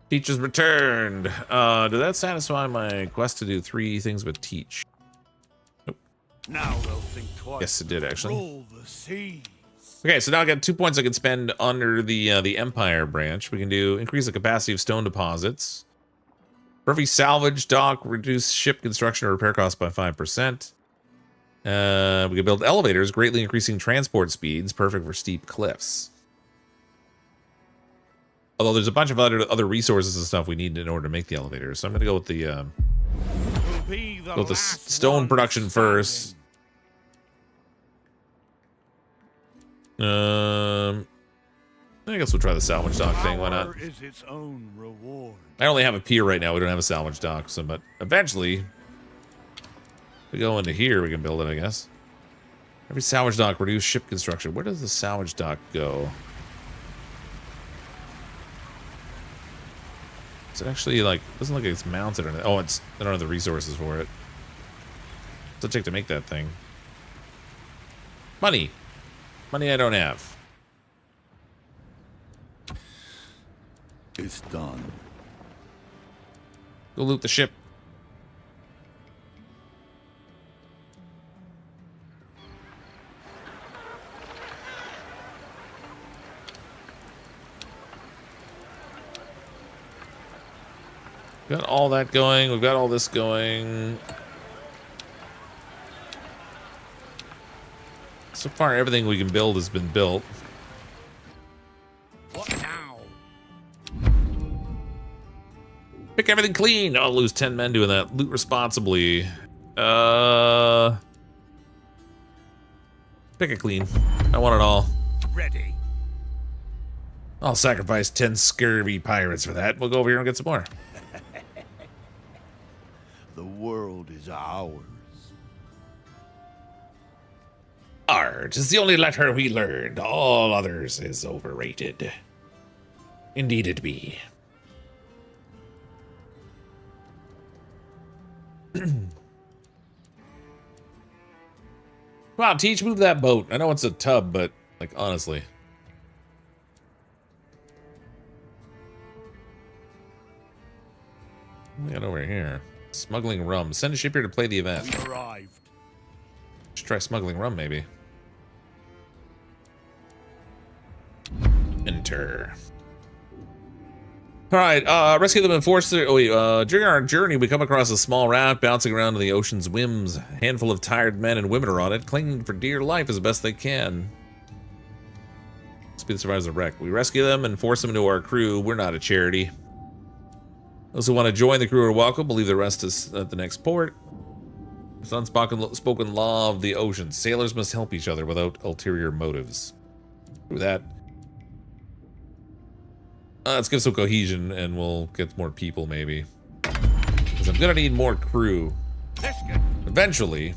Speaker 1: Teach is returned. Did that satisfy my quest to do 3 things with Teach? Nope.
Speaker 2: Now they'll think twice.
Speaker 1: Yes, it did actually.
Speaker 2: Roll the seas.
Speaker 1: Okay, so now I got 2 points I can spend under the Empire branch. We can do increase the capacity of stone deposits. Perfect salvage dock, reduce ship construction or repair costs by 5%. We can build elevators, greatly increasing transport speeds, perfect for steep cliffs. Although there's a bunch of other resources and stuff we need in order to make the elevators, so I'm gonna go with the stone production first. I guess we'll try the salvage dock thing. Why not?
Speaker 2: Is its own reward.
Speaker 1: I only have a pier right now. We don't have a salvage dock, so but eventually, if we go into here, we can build it. I guess. Every salvage dock reduce ship construction. Where does the salvage dock go? Is it actually like? Doesn't look like it's mounted or anything. Oh, it's. I don't have the resources for it. What's it take to make that thing? Money. Money I don't have.
Speaker 6: It's done.
Speaker 1: Go loot the ship. Got all that going. We've got all this going. So far, everything we can build has been built.
Speaker 2: What now?
Speaker 1: Pick everything clean. I'll lose 10 men doing that. Loot responsibly. Pick it clean. I want it all.
Speaker 2: Ready.
Speaker 1: I'll sacrifice 10 scurvy pirates for that. We'll go over here and get some more.
Speaker 6: The world is ours.
Speaker 1: Art is the only letter we learned. All others is overrated. Indeed it be. Wow, Teach, move that boat. I know it's a tub, but, like, honestly. What we got over here? Smuggling rum. Send a ship here to play the event.
Speaker 6: We arrived.
Speaker 1: Should try smuggling rum, maybe. Enter. Alright, rescue them and force their... during our journey, we come across a small raft bouncing around in the ocean's whims. A handful of tired men and women are on it, clinging for dear life as best they can. Must be the survivors of the wreck. We rescue them and force them into our crew. We're not a charity. Those who want to join the crew are welcome. We'll leave the rest at the next port. It's an unspoken law of the ocean. Sailors must help each other without ulterior motives. Do that. Let's give some cohesion and we'll get more people, maybe. Because I'm gonna need more crew. Eventually.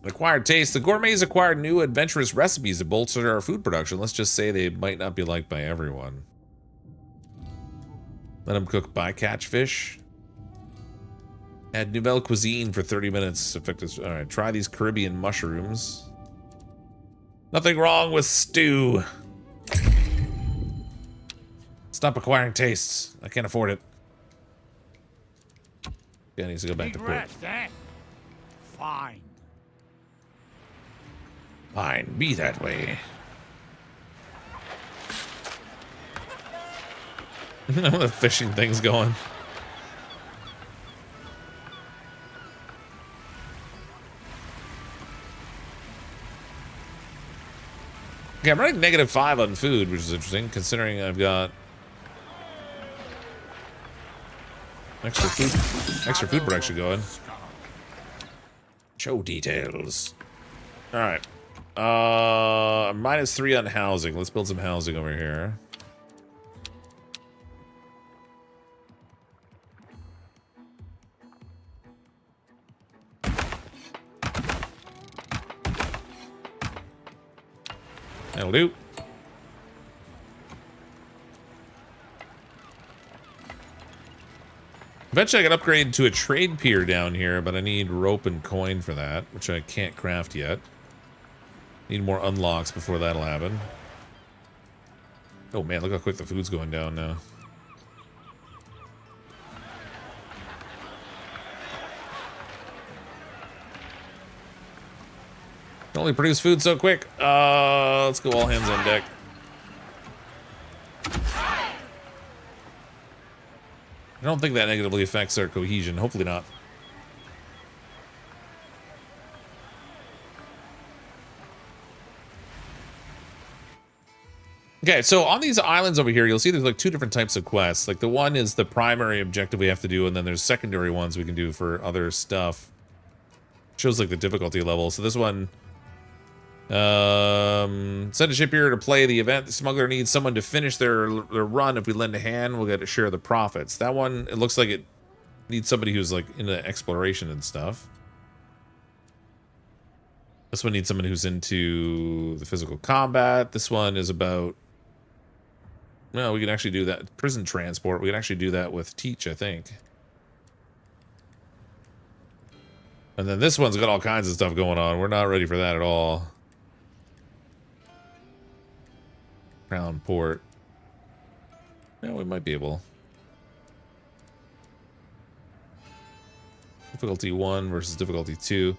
Speaker 1: Acquired taste. The gourmets acquired new adventurous recipes to bolster our food production. Let's just say they might not be liked by everyone. Let them cook bycatch fish. Add nouvelle cuisine for 30 minutes. Effective. Alright, try these Caribbean mushrooms. Nothing wrong with stew. Stop acquiring tastes. I can't afford it. Yeah, needs to go back to port.
Speaker 2: Fine.
Speaker 1: Fine, be that way. The fishing thing's going. Okay, I'm running -5 on food, which is interesting, considering I've got extra food production going. Show details. All right. -3 on housing. Let's build some housing over here. That'll do. Eventually I can upgrade to a trade pier down here, but I need rope and coin for that, which I can't craft yet. Need more unlocks before that'll happen. Oh man, look how quick the food's going down now. Can only produce food so quick. Let's go all hands on deck. I don't think that negatively affects our cohesion. Hopefully not. Okay, so on these islands over here, you'll see there's like 2 different types of quests. Like the one is the primary objective we have to do, and then there's secondary ones we can do for other stuff. Shows like the difficulty level. So this one, send a ship here to play the event. The smuggler needs someone to finish their run. If we lend a hand, we'll get to share the profits. That one, it looks like it needs somebody who's like into exploration and stuff. This one needs someone who's into the physical combat. This one is about... No, we can actually do that. Prison transport. We can actually do that with Teach, I think. And then this one's got all kinds of stuff going on. We're not ready for that at all. Crown Port. Yeah, we might be able. Difficulty 1 versus difficulty 2.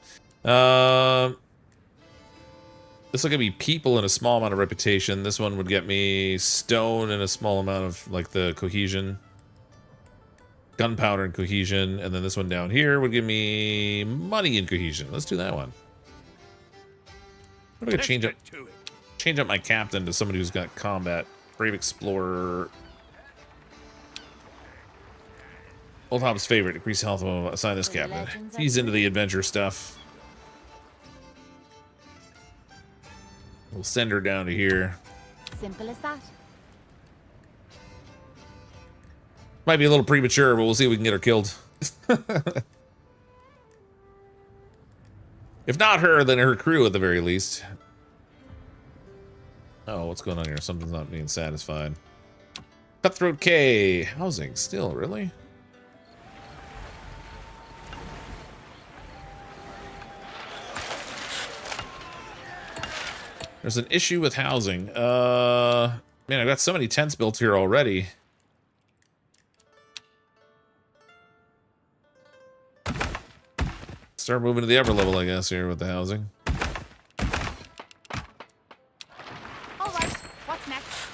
Speaker 1: This will give me people and a small amount of reputation. This one would get me stone and a small amount of, like, the cohesion. Gunpowder and cohesion. And then this one down here would give me money and cohesion. Let's do that one. I'm gonna change up my captain to somebody who's got combat. Brave explorer. Old Hob's favorite. Increase health of assign this captain. He's into the adventure stuff. We'll send her down to here.
Speaker 3: Simple as that.
Speaker 1: Might be a little premature, but we'll see if we can get her killed. If not her, then her crew at the very least. Oh, what's going on here? Something's not being satisfied. Cutthroat K. Housing still, really? There's an issue with housing. Man, I've got so many tents built here already. Start moving to the upper level, I guess, here with the housing.
Speaker 3: All right, what's next?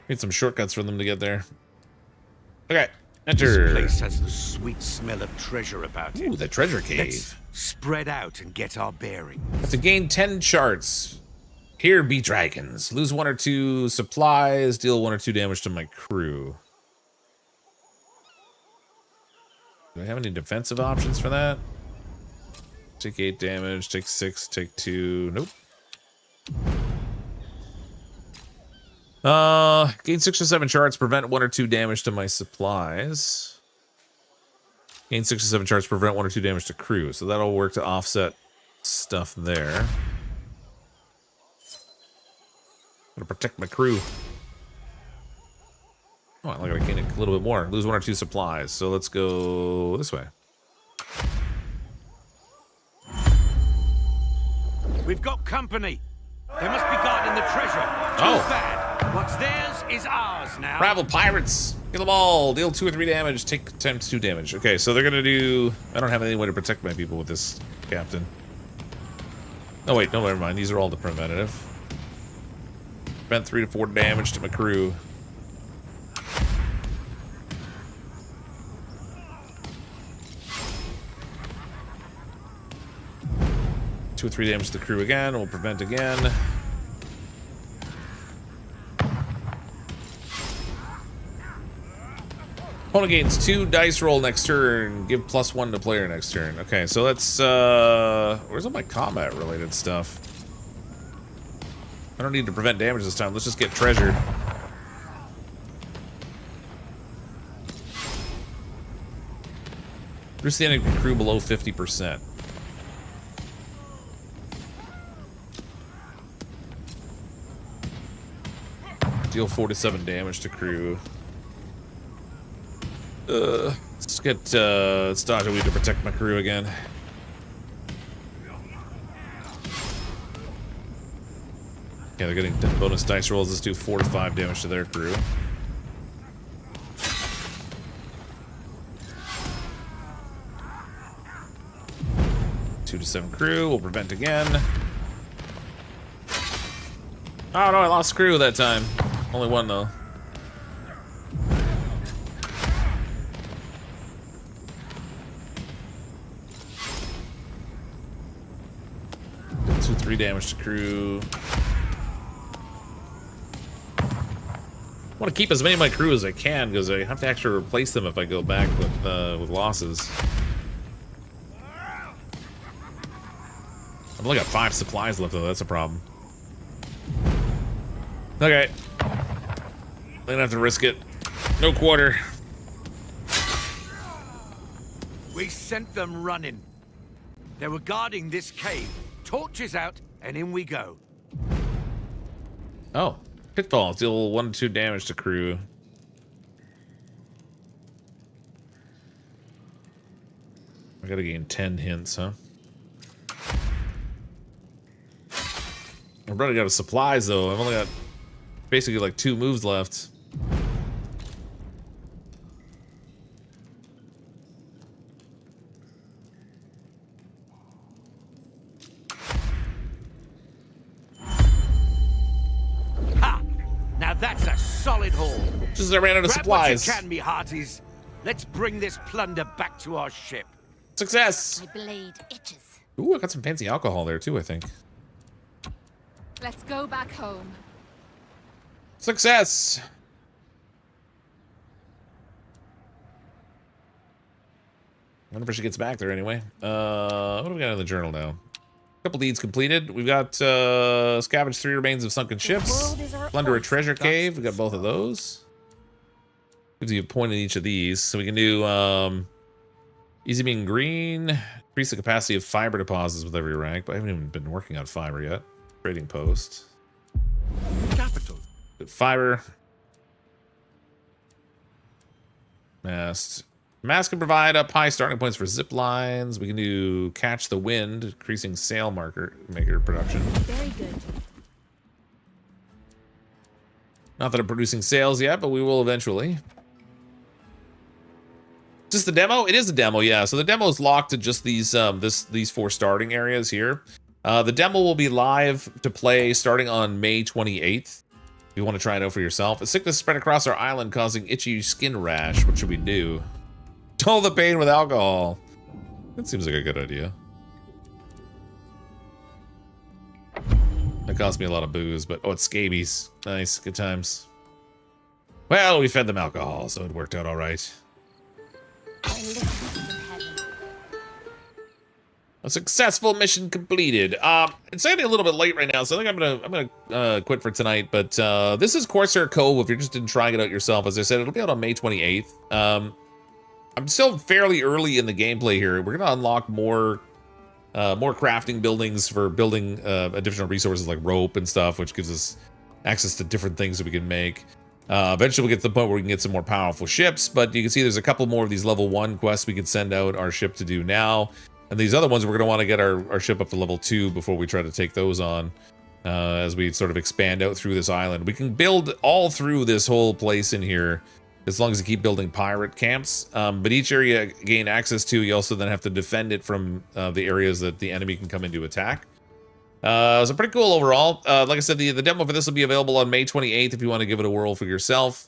Speaker 1: Need some shortcuts for them to get there. Okay, enter.
Speaker 2: This place has the sweet smell of treasure about it.
Speaker 1: Ooh, the treasure cave.
Speaker 2: Let's spread out and get our bearings.
Speaker 1: Have to gain 10 charts. Here be dragons. Lose 1 or 2 supplies. Deal 1 or 2 damage to my crew. Do I have any defensive options for that? Take 8 damage. Take 6. Take 2. Nope. Gain 6 or 7 charts. Prevent 1 or 2 damage to my supplies. Gain 6 or 7 charts. Prevent 1 or 2 damage to crew. So that'll work to offset stuff there. Gotta protect my crew. Oh, I gotta gain a little bit more. Lose 1 or 2 supplies. So let's go this way.
Speaker 2: We've got company. They must be guarding the treasure.
Speaker 1: Oh.
Speaker 2: Too bad. What's theirs is ours now.
Speaker 1: Rival pirates. Kill them all. Deal 2 or 3 damage. Take times 2 damage. Okay, so they're gonna do... I don't have any way to protect my people with this captain. Oh wait, no, never mind. These are all the preventative. Prevent 3 to 4 damage to my crew. Two or 3 damage to the crew again. We'll prevent again. Opponent gains 2 dice roll next turn. Give +1 to player next turn. Okay, so that's where's all my combat related stuff? I don't need to prevent damage this time. Let's just get treasure. Reduce the enemy crew below 50%. Deal 47 damage to crew. Let's get let's dodge a weed to protect my crew again. Yeah, they're getting bonus dice rolls. Let's do 4 to 5 damage to their crew. Two to 7 crew. We'll prevent again. Oh no, I lost crew that time. Only 1 though. Did 2, 3 damage to crew. I want to keep as many of my crew as I can because I have to actually replace them if I go back with losses. I've only got 5 supplies left though, that's a problem. Okay. I'm gonna have to risk it. No quarter.
Speaker 2: We sent them running. They were guarding this cave. Torches out, and in we go.
Speaker 1: Oh. Pitfalls. Deal 1 to 2 damage to crew. I gotta gain 10 hints, huh? I've running out of supplies though. I've only got basically like 2 moves left.
Speaker 2: Ha! Now that's a solid haul.
Speaker 1: Just as I ran out of supplies.
Speaker 2: Grab what you can, me hearties. Let's bring this plunder back to our ship.
Speaker 1: Success!
Speaker 3: My blade itches.
Speaker 1: Ooh, I got some fancy alcohol there too, I think.
Speaker 3: Let's go back home.
Speaker 1: Success! I wonder if she gets back there anyway. What do we got in the journal now? Couple deeds completed. We've got scavenge 3 remains of sunken ships. Plunder a treasure cave. We got both of those. Gives you a point in each of these. So we can do easy being green. Increase the capacity of fiber deposits with every rank. But I haven't even been working on fiber yet. Trading post.
Speaker 2: Capital.
Speaker 1: Good fiber. Mast. Mast can provide up high starting points for zip lines. We can do catch the wind, increasing sail maker production.
Speaker 5: Very good.
Speaker 1: Not that I'm producing sails yet, but we will eventually. Just the demo? It is a demo, yeah. So the demo is locked to just these these 4 starting areas here. The demo will be live to play starting on May 28th. If you want to try it out for yourself. A sickness spread across our island causing itchy skin rash. What should we do? Dull the pain with alcohol. That seems like a good idea. That cost me a lot of booze, but oh, it's scabies. Nice, good times. Well, we fed them alcohol, so it worked out all right. A successful mission completed. It's getting a little bit late right now, so I think I'm gonna quit for tonight. But this is Corsair Cove. If you're interested in trying it out yourself, as I said, it'll be out on May 28th. I'm still fairly early in the gameplay here. We're gonna unlock more crafting buildings for building additional resources like rope and stuff, which gives us access to different things that we can make. Eventually we'll get to the point where we can get some more powerful ships, but you can see there's a couple more of these level 1 quests we could send out our ship to do now. And these other ones, we're going to want to get our ship up to level 2 before we try to take those on as we sort of expand out through this island. We can build all through this whole place in here as long as you keep building pirate camps. But each area you gain access to, you also then have to defend it from the areas that the enemy can come in to attack. So pretty cool overall. Like I said, the demo for this will be available on May 28th if you want to give it a whirl for yourself.